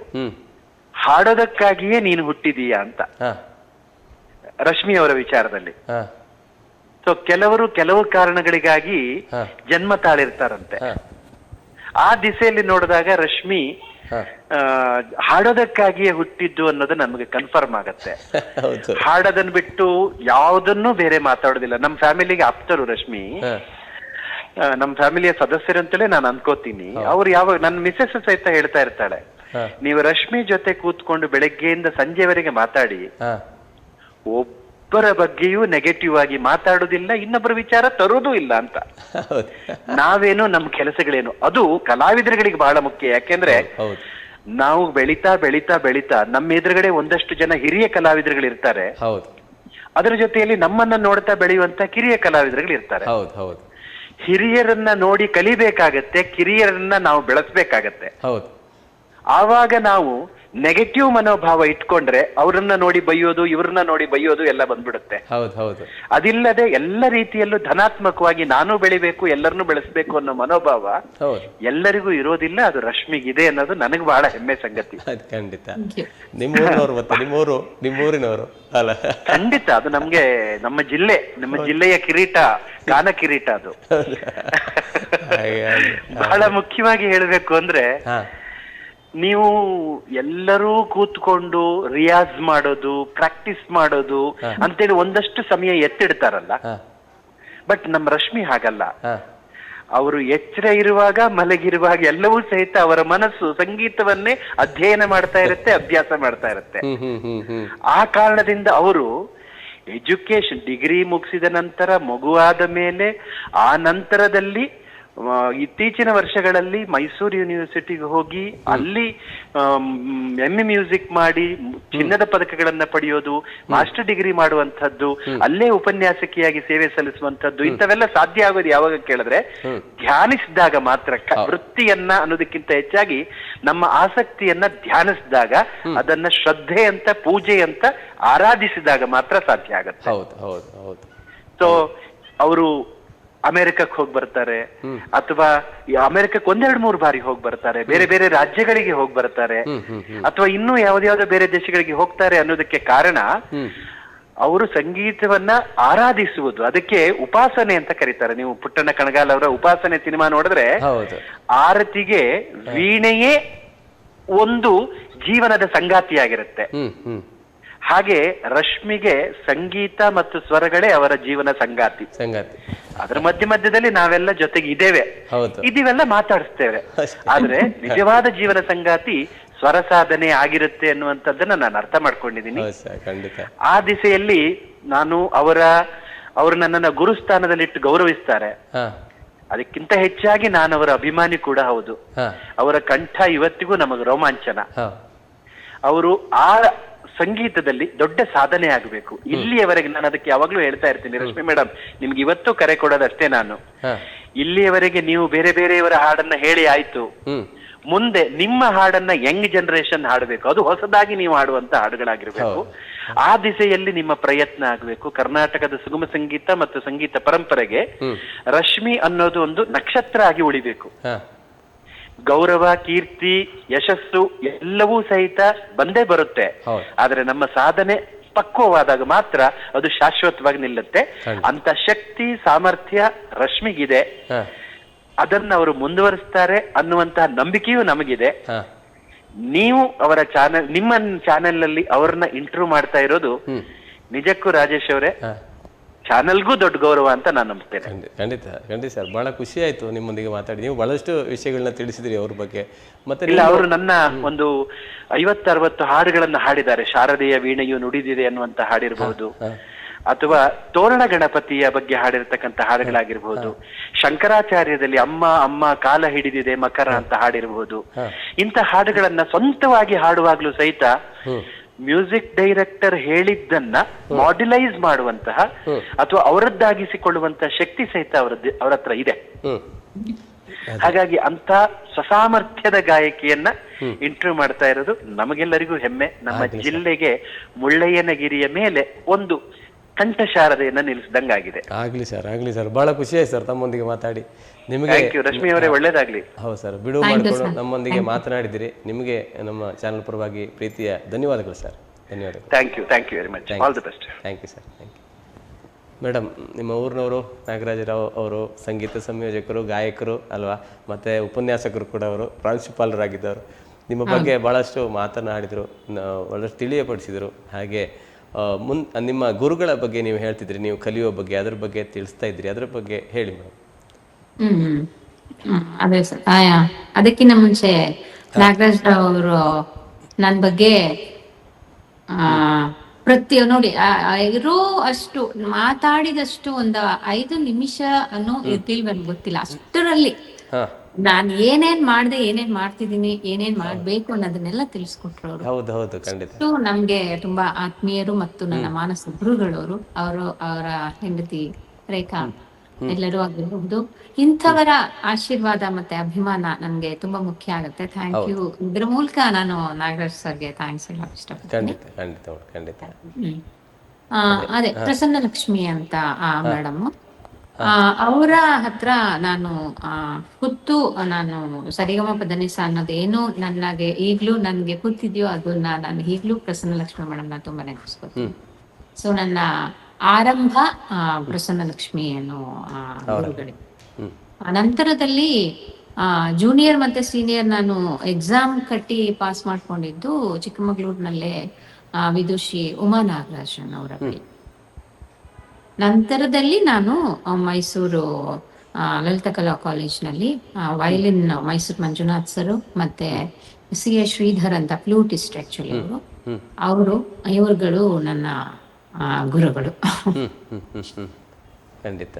ಹಾಡೋದಕ್ಕಾಗಿಯೇ ನೀನು ಹುಟ್ಟಿದೀಯಾ ಅಂತ ರಶ್ಮಿಯವರ ವಿಚಾರದಲ್ಲಿ. ಸೊ ಕೆಲವು ಕಾರಣಗಳಿಗಾಗಿ ಜನ್ಮ ತಾಳಿರ್ತಾರಂತೆ. ಆ ದಿಸೆಯಲ್ಲಿ ನೋಡಿದಾಗ ರಶ್ಮಿ ಹಾಡೋದಕ್ಕಾಗಿಯೇ ಹುಟ್ಟಿದ್ದು ಅನ್ನೋದು ನಮ್ಗೆ ಕನ್ಫರ್ಮ್ ಆಗತ್ತೆ. ಹಾಡೋದನ್ನ ಬಿಟ್ಟು ಯಾವುದನ್ನು ಬೇರೆ ಮಾತಾಡೋದಿಲ್ಲ. ನಮ್ಮ ಫ್ಯಾಮಿಲಿಗೆ ಆಪ್ತರು ರಶ್ಮಿ, ನಮ್ಮ ಫ್ಯಾಮಿಲಿಯ ಸದಸ್ಯರಂತಲೇ ನಾನು ಅನ್ಕೋತೀನಿ. ಅವ್ರು ಯಾವಾಗ ನನ್ನ ಮಿಸೆಸ್ ಸಹಿತ ಹೇಳ್ತಾ ಇರ್ತಾಳೆ, ನೀವು ರಶ್ಮಿ ಜೊತೆ ಕೂತ್ಕೊಂಡು ಬೆಳಗ್ಗೆಯಿಂದ ಸಂಜೆವರೆಗೆ ಮಾತಾಡಿ, ಒಬ್ಬರ ಬಗ್ಗೆಯೂ ನೆಗೆಟಿವ್ ಆಗಿ ಮಾತಾಡೋದಿಲ್ಲ, ಇನ್ನೊಬ್ಬರ ವಿಚಾರ ತರೋದೂ ಇಲ್ಲ ಅಂತ. ನಾವೇನು ನಮ್ಮ ಕೆಲಸಗಳೇನು, ಅದು ಕಲಾವಿದರುಗಳಿಗೆ ಬಹಳ ಮುಖ್ಯ. ಯಾಕೆಂದ್ರೆ ನಾವು ಬೆಳೀತಾ ಬೆಳೀತಾ ಬೆಳೀತಾ ನಮ್ಮ ಎದುರುಗಡೆ ಒಂದಷ್ಟು ಜನ ಹಿರಿಯ ಕಲಾವಿದರುಗಳು ಇರ್ತಾರೆ, ಅದರ ಜೊತೆಯಲ್ಲಿ ನಮ್ಮನ್ನ ನೋಡ್ತಾ ಬೆಳೆಯುವಂತ ಕಿರಿಯ ಕಲಾವಿದರುಗಳು ಇರ್ತಾರೆ. ಹಿರಿಯರನ್ನ ನೋಡಿ ಕಲಿಬೇಕಾಗತ್ತೆ, ಕಿರಿಯರನ್ನ ನಾವು ಬೆಳೆಸ್ಬೇಕಾಗತ್ತೆ. ಆವಾಗ ನಾವು ನೆಗೆಟಿವ್ ಮನೋಭಾವ ಇಟ್ಕೊಂಡ್ರೆ ಅವರನ್ನ ನೋಡಿ ಬೈಯೋದು, ಇವ್ರನ್ನ ನೋಡಿ ಬೈಯೋದು ಎಲ್ಲ ಬಂದ್ಬಿಡುತ್ತೆ. ಅದಿಲ್ಲದೆ ಎಲ್ಲ ರೀತಿಯಲ್ಲೂ ಧನಾತ್ಮಕವಾಗಿ ನಾನು ಬೆಳಿಬೇಕು, ಎಲ್ಲರನ್ನೂ ಬೆಳೆಸ್ಬೇಕು ಅನ್ನೋ ಮನೋಭಾವ ಎಲ್ಲರಿಗೂ ಇರೋದಿಲ್ಲ. ಅದು ರಶ್ಮಿಗಿದೆ ಅನ್ನೋದು ನನಗೆ ಬಹಳ ಹೆಮ್ಮೆ ಸಂಗತಿ. ಖಂಡಿತ ನಿಮ್ಮೂರಿನವರು ಅಲ್ಲ? ಖಂಡಿತ, ಅದು ನಮ್ಗೆ ನಮ್ಮ ಜಿಲ್ಲೆಯ ಕಿರೀಟ, ಗಾನ ಕಿರೀಟ ಅದು. ಬಹಳ ಮುಖ್ಯವಾಗಿ ಹೇಳ್ಬೇಕು ಅಂದ್ರೆ, ನೀವು ಎಲ್ಲರೂ ಕೂತ್ಕೊಂಡು ರಿಯಾಜ್ ಮಾಡೋದು, ಪ್ರಾಕ್ಟೀಸ್ ಮಾಡೋದು ಅಂತೇಳಿ ಒಂದಷ್ಟು ಸಮಯ ಎತ್ತಿಡ್ತಾರಲ್ಲ, ಬಟ್ ನಮ್ಮ ರಶ್ಮಿ ಹಾಗಲ್ಲ. ಅವರು ಎಚ್ಚರ ಇರುವಾಗ ಮಲಗಿರುವಾಗ ಎಲ್ಲವೂ ಸಹಿತ ಅವರ ಮನಸ್ಸು ಸಂಗೀತವನ್ನೇ ಅಧ್ಯಯನ ಮಾಡ್ತಾ ಇರುತ್ತೆ, ಅಭ್ಯಾಸ ಮಾಡ್ತಾ ಇರುತ್ತೆ. ಆ ಕಾರಣದಿಂದ ಅವರು ಎಜುಕೇಶನ್ ಡಿಗ್ರಿ ಮುಗಿಸಿದ ನಂತರ, ಮಗುವಾದ ಮೇಲೆ, ಆ ನಂತರದಲ್ಲಿ ಇತ್ತೀಚಿನ ವರ್ಷಗಳಲ್ಲಿ ಮೈಸೂರು ಯೂನಿವರ್ಸಿಟಿಗೆ ಹೋಗಿ ಅಲ್ಲಿ MA ಮ್ಯೂಸಿಕ್ ಮಾಡಿ ಚಿನ್ನದ ಪದಕಗಳನ್ನ ಪಡೆಯೋದು, ಮಾಸ್ಟರ್ ಡಿಗ್ರಿ ಮಾಡುವಂತದ್ದು, ಅಲ್ಲೇ ಉಪನ್ಯಾಸಕಿಯಾಗಿ ಸೇವೆ ಸಲ್ಲಿಸುವಂತದ್ದು, ಇಂಥವೆಲ್ಲ ಸಾಧ್ಯ ಆಗೋದು ಯಾವಾಗ ಕೇಳಿದ್ರೆ ಧ್ಯಾನಿಸಿದಾಗ ಮಾತ್ರ. ವೃತ್ತಿಯನ್ನ ಅನ್ನೋದಕ್ಕಿಂತ ಹೆಚ್ಚಾಗಿ ನಮ್ಮ ಆಸಕ್ತಿಯನ್ನ ಧ್ಯಾನಿಸಿದಾಗ, ಅದನ್ನ ಶ್ರದ್ಧೆ ಅಂತ, ಪೂಜೆ ಅಂತ ಆರಾಧಿಸಿದಾಗ ಮಾತ್ರ ಸಾಧ್ಯ ಆಗತ್ತೆ. ಸೊ ಅವರು ಅಮೆರಿಕಕ್ಕೆ ಹೋಗಿ ಬರ್ತಾರೆ, ಅಥವಾ ಅಮೆರಿಕಕ್ಕೆ 1-2-3 ಬಾರಿ ಹೋಗಿ ಬರ್ತಾರೆ, ಬೇರೆ ಬೇರೆ ರಾಜ್ಯಗಳಿಗೆ ಹೋಗಿ ಬರ್ತಾರೆ, ಅಥವಾ ಇನ್ನೂ ಯಾವ್ದಾವ್ದೋ ಬೇರೆ ದೇಶಗಳಿಗೆ ಹೋಗ್ತಾರೆ ಅನ್ನೋದಕ್ಕೆ ಕಾರಣ ಅವರು ಸಂಗೀತವನ್ನ ಆರಾಧಿಸುವುದು. ಅದಕ್ಕೆ ಉಪಾಸನೆ ಅಂತ ಕರೀತಾರೆ. ನೀವು ಪುಟ್ಟಣ್ಣ ಕಣಗಾಲ್ ಅವರ ಉಪಾಸನೆ ಸಿನಿಮಾ ನೋಡಿದ್ರೆ ಆರತಿಗೆ ವೀಣೆಯೇ ಒಂದು ಜೀವನದ ಸಂಗಾತಿಯಾಗಿರುತ್ತೆ. ಹಾಗೆ ರಶ್ಮಿಗೆ ಸಂಗೀತ ಮತ್ತು ಸ್ವರಗಳೇ ಅವರ ಜೀವನ ಸಂಗಾತಿ. ಅದರ ಮಧ್ಯದಲ್ಲಿ ನಾವೆಲ್ಲ ಜೊತೆಗೆ ಇದೀವೆಲ್ಲ ಮಾತಾಡಿಸ್ತೇವೆ. ಆದ್ರೆ ನಿಜವಾದ ಜೀವನ ಸಂಗಾತಿ ಸ್ವರ ಸಾಧನೆ ಆಗಿರುತ್ತೆ ಅನ್ನುವಂಥದ್ದನ್ನ ನಾನು ಅರ್ಥ ಮಾಡ್ಕೊಂಡಿದ್ದೀನಿ. ಆ ದಿಸೆಯಲ್ಲಿ ನಾನು ಅವರು ನನ್ನನ್ನ ಗುರುಸ್ಥಾನದಲ್ಲಿಟ್ಟು ಗೌರವಿಸ್ತಾರೆ. ಅದಕ್ಕಿಂತ ಹೆಚ್ಚಾಗಿ ನಾನು ಅವರ ಅಭಿಮಾನಿ ಕೂಡ ಹೌದು. ಅವರ ಕಂಠ ಇವತ್ತಿಗೂ ನಮಗೆ ರೋಮಾಂಚನ. ಅವರು ಆ ಸಂಗೀತದಲ್ಲಿ ದೊಡ್ಡ ಸಾಧನೆ ಆಗಬೇಕು. ಇಲ್ಲಿಯವರೆಗೆ ನಾನು ಅದಕ್ಕೆ ಯಾವಾಗ್ಲೂ ಹೇಳ್ತಾ ಇರ್ತೀನಿ, ರಶ್ಮಿ ಮೇಡಮ್ ನಿಮ್ಗೆ ಇವತ್ತು ಕರೆ ಕೊಡೋದಷ್ಟೇ ನಾನು. ಇಲ್ಲಿಯವರೆಗೆ ನೀವು ಬೇರೆ ಬೇರೆಯವರ ಹಾಡನ್ನ ಹೇಳಿ ಆಯ್ತು, ಮುಂದೆ ನಿಮ್ಮ ಹಾಡನ್ನ ಯಂಗ್ ಜನರೇಷನ್ ಹಾಡಬೇಕು. ಅದು ಹೊಸದಾಗಿ ನೀವು ಹಾಡುವಂತ ಹಾಡುಗಳಾಗಿರ್ಬೇಕು. ಆ ದಿಸೆಯಲ್ಲಿ ನಿಮ್ಮ ಪ್ರಯತ್ನ ಆಗಬೇಕು. ಕರ್ನಾಟಕದ ಸುಗಮ ಸಂಗೀತ ಮತ್ತು ಸಂಗೀತ ಪರಂಪರೆಗೆ ರಶ್ಮಿ ಅನ್ನೋದು ಒಂದು ನಕ್ಷತ್ರ ಆಗಿ ಉಳಿಬೇಕು. ಗೌರವ, ಕೀರ್ತಿ, ಯಶಸ್ಸು ಎಲ್ಲವೂ ಸಹಿತ ಬಂದೇ ಬರುತ್ತೆ. ಆದ್ರೆ ನಮ್ಮ ಸಾಧನೆ ಪಕ್ವವಾದಾಗ ಮಾತ್ರ ಅದು ಶಾಶ್ವತವಾಗಿ ನಿಲ್ಲುತ್ತೆ. ಅಂತ ಶಕ್ತಿ, ಸಾಮರ್ಥ್ಯ ರಶ್ಮಿಗಿದೆ. ಅದನ್ನ ಅವರು ಮುಂದುವರಿಸ್ತಾರೆ ಅನ್ನುವಂತಹ ನಂಬಿಕೆಯೂ ನಮಗಿದೆ. ನೀವು ಅವರ ಚಾನೆಲ್, ನಿಮ್ಮ ಚಾನೆಲ್ ನಲ್ಲಿ ಅವ್ರನ್ನ ಇಂಟರ್ವ್ಯೂ ಮಾಡ್ತಾ ಇರೋದು ನಿಜಕ್ಕೂ ರಾಜೇಶ್ ಅವರೇ ಚಾನೆಲ್ಗೂ ದೊಡ್ಡ ಗೌರವ ಅಂತ ನಾನು ನಂಬ್ತೇನೆ. ಖಂಡಿತ ಸರ್, ಬಹಳ ಖುಷಿ ಆಯ್ತು ನಿಮ್ಮೊಂದಿಗೆ ಮಾತಾಡಿ. ನೀವು ಬಹಳಷ್ಟು ವಿಷಯಗಳನ್ನ ತಿಳಿಸಿದ್ರಿ ಅವ್ರ ಬಗ್ಗೆ. ಮತ್ತೆ ಇಲ್ಲ, ಅವರು ನನ್ನ ಒಂದು 50-60 ಹಾಡುಗಳನ್ನ ಹಾಡಿದ್ದಾರೆ. ಶಾರದೆಯ ವೀಣೆಯು ನುಡಿದಿದೆ ಅನ್ನುವಂತ ಹಾಡಿರಬಹುದು, ಅಥವಾ ತೋರಣ ಗಣಪತಿಯ ಬಗ್ಗೆ ಹಾಡಿರ್ತಕ್ಕಂಥ ಹಾಡುಗಳಾಗಿರ್ಬಹುದು, ಶಂಕರಾಚಾರ್ಯದಲ್ಲಿ ಅಮ್ಮ ಅಮ್ಮ ಕಾಲ ಹಿಡಿದಿದೆ ಮಕರ ಅಂತ ಹಾಡಿರಬಹುದು. ಇಂಥ ಹಾಡುಗಳನ್ನ ಸ್ವಂತವಾಗಿ ಹಾಡುವಾಗ್ಲೂ ಸಹಿತ ಮ್ಯೂಸಿಕ್ ಡೈರೆಕ್ಟರ್ ಹೇಳಿದ್ದನ್ನ ಮಾಡ್ಯುಲೈಸ್ ಮಾಡುವಂತಹ ಅಥವಾ ಅವರದ್ದಾಗಿಸಿಕೊಳ್ಳುವಂತಹ ಶಕ್ತಿ ಸಹಿತ ಅವರ ಹತ್ರ ಇದೆ. ಹಾಗಾಗಿ ಅಂತ ಸ್ವಸಾಮರ್ಥ್ಯದ ಗಾಯಕಿಯನ್ನ ಇಂಟರ್ವ್ಯೂ ಮಾಡ್ತಾ ಇರೋದು ನಮಗೆಲ್ಲರಿಗೂ ಹೆಮ್ಮೆ. ನಮ್ಮ ಜಿಲ್ಲೆಗೆ ಮುಳ್ಳಯ್ಯನಗಿರಿಯ ಮೇಲೆ ಒಂದು ಕಂಠಶಾರದೆಯನ್ನ ನಿಲ್ಲಿಸಿದಂಗಾಗಿದೆ. ಆಗ್ಲಿ ಸರ್, ಬಹಳ ಖುಷಿ ಆಯ್ತು ಸರ್ ತಮ್ಮೊಂದಿಗೆ ಮಾತಾಡಿ. ನಿಮಗೆ ರಶ್ಮಿ ಅವರೇ ಒಳ್ಳೇದಾಗ್ಲಿ. ಹೌದು ಸರ್, ಬಿಡುವು ಮಾಡಿಕೊಂಡು ನಮ್ಮೊಂದಿಗೆ ಮಾತನಾಡಿದಿರಿ. ನಿಮಗೆ ನಮ್ಮ ಚಾನಲ್ ಪರವಾಗಿ ಪ್ರೀತಿಯ ಧನ್ಯವಾದಗಳು ಸರ್. ಧನ್ಯವಾದಗಳು. Thank you very much. All the best. Thank you sir. Thank you madam. ನಿಮ್ಮ ಊರಿನವರು ನಾಗರಾಜರಾವ್ ಅವರು ಸಂಗೀತ ಸಂಯೋಜಕರು, ಗಾಯಕರು ಅಲ್ವಾ, ಮತ್ತು ಉಪನ್ಯಾಸಕರು ಕೂಡ. ಅವರು ಪ್ರಾಂಶುಪಾಲರಾಗಿದ್ದವರು. ನಿಮ್ಮ ಬಗ್ಗೆ ಭಾಳಷ್ಟು ಮಾತನಾಡಿದರು, ಭಾಳಷ್ಟು ತಿಳಿಯಪಡಿಸಿದರು. ಹಾಗೆ ನಿಮ್ಮ ಗುರುಗಳ ಬಗ್ಗೆ ನೀವು ಹೇಳ್ತಿದ್ರಿ, ನೀವು ಕಲಿಯೋ ಬಗ್ಗೆ, ಅದ್ರ ಬಗ್ಗೆ ತಿಳಿಸ್ತಾ ಇದ್ರಿ. ಅದ್ರ ಬಗ್ಗೆ ಹೇಳಿ ಮೇಡಮ್. ಅದೇ ಸರ್, ಅದಕ್ಕಿಂತ ಮುಂಚೆ ನಾಗರಾಜ್ ರಾವ್ ಅವರು ನನ್ನ ಬಗ್ಗೆ ನೋಡಿ ಇರೋ ಅಷ್ಟು ಮಾತಾಡಿದಷ್ಟು ಒಂದು 5 ನಿಮಿಷ ಇರ್ತಿಲ್ವನ್ ಗೊತ್ತಿಲ್ಲ. ಅಷ್ಟರಲ್ಲಿ ನಾನ್ ಏನೇನ್ ಮಾಡ್ದೆ, ಏನೇನ್ ಮಾಡ್ತಿದೀನಿ, ಏನೇನ್ ಮಾಡ್ಬೇಕು ಅನ್ನೋದನ್ನೆಲ್ಲ ತಿಳಿಸ್ಕೊಟ್ರು ಅವರು. ಹೌದು, ಖಂಡಿತ. ನಮ್ಗೆ ತುಂಬಾ ಆತ್ಮೀಯರು ಮತ್ತು ನನ್ನ ಮಾನಸ ಗುರುಗಳವರು. ಅವರ ಹೆಂಡತಿ ರೇಖಾ ಎಲ್ಲರೂ ಆಗಿರಬಹುದು. ಇಂಥವರ ಆಶೀರ್ವಾದ ಮತ್ತೆ ಅಭಿಮಾನ ನನ್ಗೆ ತುಂಬಾ ಮುಖ್ಯ ಆಗುತ್ತೆ. Thank you. ಇದ್ರ ಮೂಲಕ ನಾನು ನಾಗರಾಜ್ ಸರ್ಗೆ ಥ್ಯಾಂಕ್ಸ್ ಹೇಳಕ್ ಇಷ್ಟಪಡ್ತೀನಿ. ಅದೇ ಪ್ರಸನ್ನ ಲಕ್ಷ್ಮಿ ಅಂತ ಮೇಡಮ್, ಅವರ ಹತ್ರ ನಾನು ನಾನು ಸರಿಗಮ ಪದನಿಸ ಅನ್ನೋದೇನು ನನಗೆ ಈಗ್ಲೂ ನನ್ಗೆ ಕೂತಿದ್ಯೋ ಅದನ್ನ ನಾನು ಈಗ್ಲೂ ಪ್ರಸನ್ನ ಲಕ್ಷ್ಮಿ ಮೇಡಮ್ ನ ತುಂಬಾ ನೆನಪಿಸ್ಕೊತೀನಿ. ಸೊ ನನ್ನ ಆರಂಭ ಪ್ರಸನ್ನ ಲಕ್ಷ್ಮಿ ಅನ್ನೋ ಗುರುಗಳಿಗೆ. ನಂತರದಲ್ಲಿ ಜೂನಿಯರ್ ಮತ್ತೆ ಸೀನಿಯರ್ ನಾನು ಎಕ್ಸಾಮ್ ಕಟ್ಟಿ ಪಾಸ್ ಮಾಡ್ಕೊಂಡಿದ್ದು ಚಿಕ್ಕಮಗಳೂರಿನಲ್ಲೇ ವಿದುಷಿ ಉಮಾ ನಾಗರಾಜನ್ ಅವರ ಬಳಿ. ನಂತರದಲ್ಲಿ ನಾನು ಮೈಸೂರು ಲಲಿತ ಕಲಾ ಕಾಲೇಜ್ನಲ್ಲಿ ವಯಲಿನ್ ಮೈಸೂರು ಮಂಜುನಾಥ್ ಸರು ಮತ್ತೆ CA ಶ್ರೀಧರ್ ಅಂತ ಫ್ಲೂಟಿಸ್ಟ್ ಆಕ್ಚುಲಿ ಅವರು ಇವರುಗಳು ನನ್ನ ಗುರುಗಳು. ಖಂಡಿತ.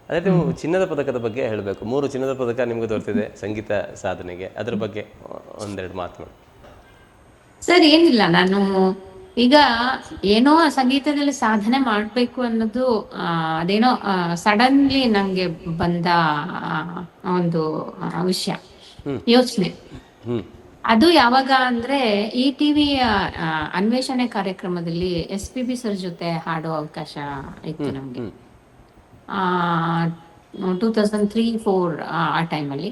ಅದೇ ನೀವು ಚಿನ್ನದ ಪದಕದ ಬಗ್ಗೆ ಹೇಳಬೇಕು. 3 ಚಿನ್ನದ ಪದಕ ನಿಮ್ಗೆ ದೊರೆತಿದೆ ಸಂಗೀತ ಸಾಧನೆಗೆ, ಅದ್ರ ಬಗ್ಗೆ ಒಂದೆರಡು ಮಾತು. ಸರ್ ಏನಿಲ್ಲ, ನಾನು ಈಗ ಏನೋ ಸಂಗೀತದಲ್ಲಿ ಸಾಧನೆ ಮಾಡ್ಬೇಕು ಅನ್ನೋದು ಅದೇನೋ ಸಡನ್ಲಿ ನಂಗೆ ಬಂದ ಒಂದು ವಿಷಯ, ಯೋಚನೆ. ಅದು ಯಾವಾಗ ಅಂದ್ರೆ ಈ ಟಿವಿಯ ಅನ್ವೇಷಣೆ ಕಾರ್ಯಕ್ರಮದಲ್ಲಿ SPB ಸರ್ ಜೊತೆ ಹಾಡೋ ಅವಕಾಶ ಇತ್ತು ನಮ್ಗೆ 2003-04 ಆ ಟೈಮಲ್ಲಿ.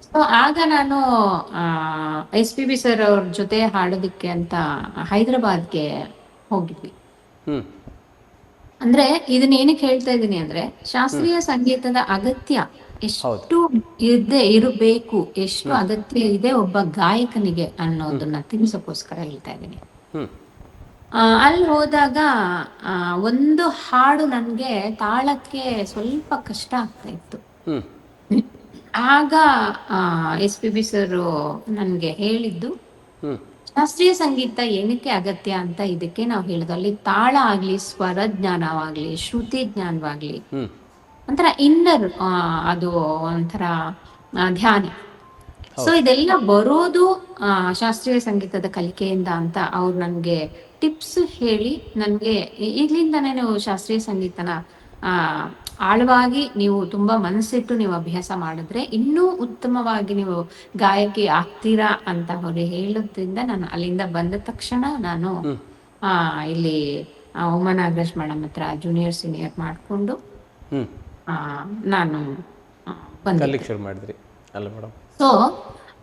ಸೊ ಆಗ ನಾನು SPB ಸರ್ ಅವ್ರ ಜೊತೆ ಹಾಡೋದಕ್ಕೆ ಅಂತ ಹೈದರಾಬಾದ್ಗೆ ಹೋಗಿದ್ವಿ. ಅಂದ್ರೆ ಇದನ್ನ ಏನಕ್ಕೆ ಹೇಳ್ತಾ ಇದ್ದೀನಿ ಅಂದ್ರೆ, ಶಾಸ್ತ್ರೀಯ ಸಂಗೀತದ ಅಗತ್ಯ ಎಷ್ಟು ಇರಬೇಕು, ಎಷ್ಟು ಅಗತ್ಯ ಇದೆ ಒಬ್ಬ ಗಾಯಕನಿಗೆ ಅನ್ನೋದನ್ನ ತಿಳಿಸೋಕೋಸ್ಕರ ಹೇಳ್ತಾ ಇದ್ದೀನಿ. ಅಲ್ಲಿ ಹೋದಾಗ ಒಂದು ಹಾಡು ನನ್ಗೆ ತಾಳಕ್ಕೆ ಸ್ವಲ್ಪ ಕಷ್ಟ ಆಗ್ತಾ ಇತ್ತು. ಆಗ SPB ಸರ್ ನನ್ಗೆ ಹೇಳಿದ್ದು, ಶಾಸ್ತ್ರೀಯ ಸಂಗೀತ ಏನಕ್ಕೆ ಅಗತ್ಯ ಅಂತ ಇದಕ್ಕೆ ನಾವು ಹೇಳಿದ್ವಿ. ಅಲ್ಲಿ ತಾಳ ಆಗ್ಲಿ, ಸ್ವರ ಜ್ಞಾನವಾಗ್ಲಿ, ಶ್ರುತಿ ಜ್ಞಾನವಾಗ್ಲಿ, ಒಂಥರ ಇನ್ನರ್, ಅದು ಒಂಥರ ಧ್ಯಾನ. ಸೊ ಇದೆಲ್ಲ ಬರೋದು ಶಾಸ್ತ್ರೀಯ ಸಂಗೀತದ ಕಲಿಕೆಯಿಂದ ಅಂತ ಅವ್ರು ನನ್ಗೆ ಟಿಪ್ಸ್ ಹೇಳಿ, ನನ್ಗೆ ಈಗ್ಲಿಂದಾನೇ ನೀವು ಶಾಸ್ತ್ರೀಯ ಸಂಗೀತನ ಆಳವಾಗಿ ನೀವು ತುಂಬಾ ಮನಸ್ಸಿಟ್ಟು ನೀವು ಅಭ್ಯಾಸ ಮಾಡಿದ್ರೆ ಇನ್ನೂ ಉತ್ತಮವಾಗಿ ನೀವು ಗಾಯಕಿ ಆಗ್ತೀರಾ ಅಂತ ಅವ್ರು ಹೇಳೋದ್ರಿಂದ ನಾನು ಅಲ್ಲಿಂದ ಬಂದ ತಕ್ಷಣ ನಾನು ಇಲ್ಲಿ ಉಮಾ ನಾಗರಾಜ್ ಮೇಡಮ್ ಹತ್ರ ಜೂನಿಯರ್ ಸೀನಿಯರ್ ಮಾಡ್ಕೊಂಡು ನಾನು ಮಾಡಿದ್ರಿ ಅಲ್ಲ ಮೇಡಮ್. ಸೊ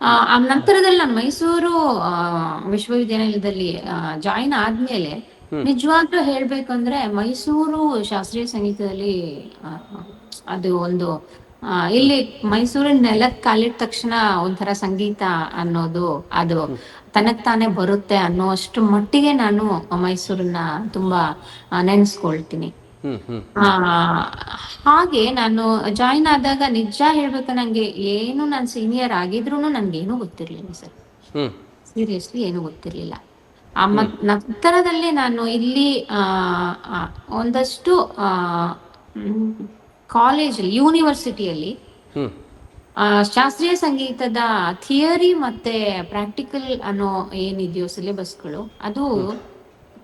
ಆ ನಂತರದಲ್ಲಿ ನಾನು ಮೈಸೂರು ವಿಶ್ವವಿದ್ಯಾನಿಲಯದಲ್ಲಿ ಜಾಯಿನ್ ಆದ್ಮೇಲೆ ನಿಜವಾಗ್ಲೂ ಹೇಳ್ಬೇಕಂದ್ರೆ ಮೈಸೂರು ಶಾಸ್ತ್ರೀಯ ಸಂಗೀತದಲ್ಲಿ ಅದು ಒಂದು ಇಲ್ಲಿ ಮೈಸೂರಿನ ನೆಲಕ್ಕೆ ಕಾಲಿಟ್ಟ ತಕ್ಷಣ ಒಂಥರ ಸಂಗೀತ ಅನ್ನೋದು ಅದು ತನಗ್ತಾನೆ ಬರುತ್ತೆ ಅನ್ನೋ ಅಷ್ಟು ಮಟ್ಟಿಗೆ ನಾನು ಮೈಸೂರನ್ನ ತುಂಬಾ ನೆನೆಸ್ಕೊಳ್ತೀನಿ. ಹಾಗೆ ನಾನು ಜಾಯಿನ್ ಆದಾಗ ನಿಜ ಹೇಳ್ಬೇಕು, ನಂಗೆ ಏನು ನಾನು ಸೀನಿಯರ್ ಆಗಿದ್ರು ನನ್ಗೇನು ಗೊತ್ತಿರ್ಲಿಲ್ಲ ಸರ್, ಸೀರಿಯಸ್ಲಿ ಏನು ಗೊತ್ತಿರ್ಲಿಲ್ಲ. ನಂತರದಲ್ಲಿ ನಾನು ಇಲ್ಲಿ ಒಂದಷ್ಟು ಕಾಲೇಜ್ ಯೂನಿವರ್ಸಿಟಿಯಲ್ಲಿ ಶಾಸ್ತ್ರೀಯ ಸಂಗೀತದ ಥಿಯರಿ ಮತ್ತೆ ಪ್ರಾಕ್ಟಿಕಲ್ ಅನ್ನೋ ಏನಿದೆಯೋ ಸಿಲೆಬಸ್ಗಳು ಅದು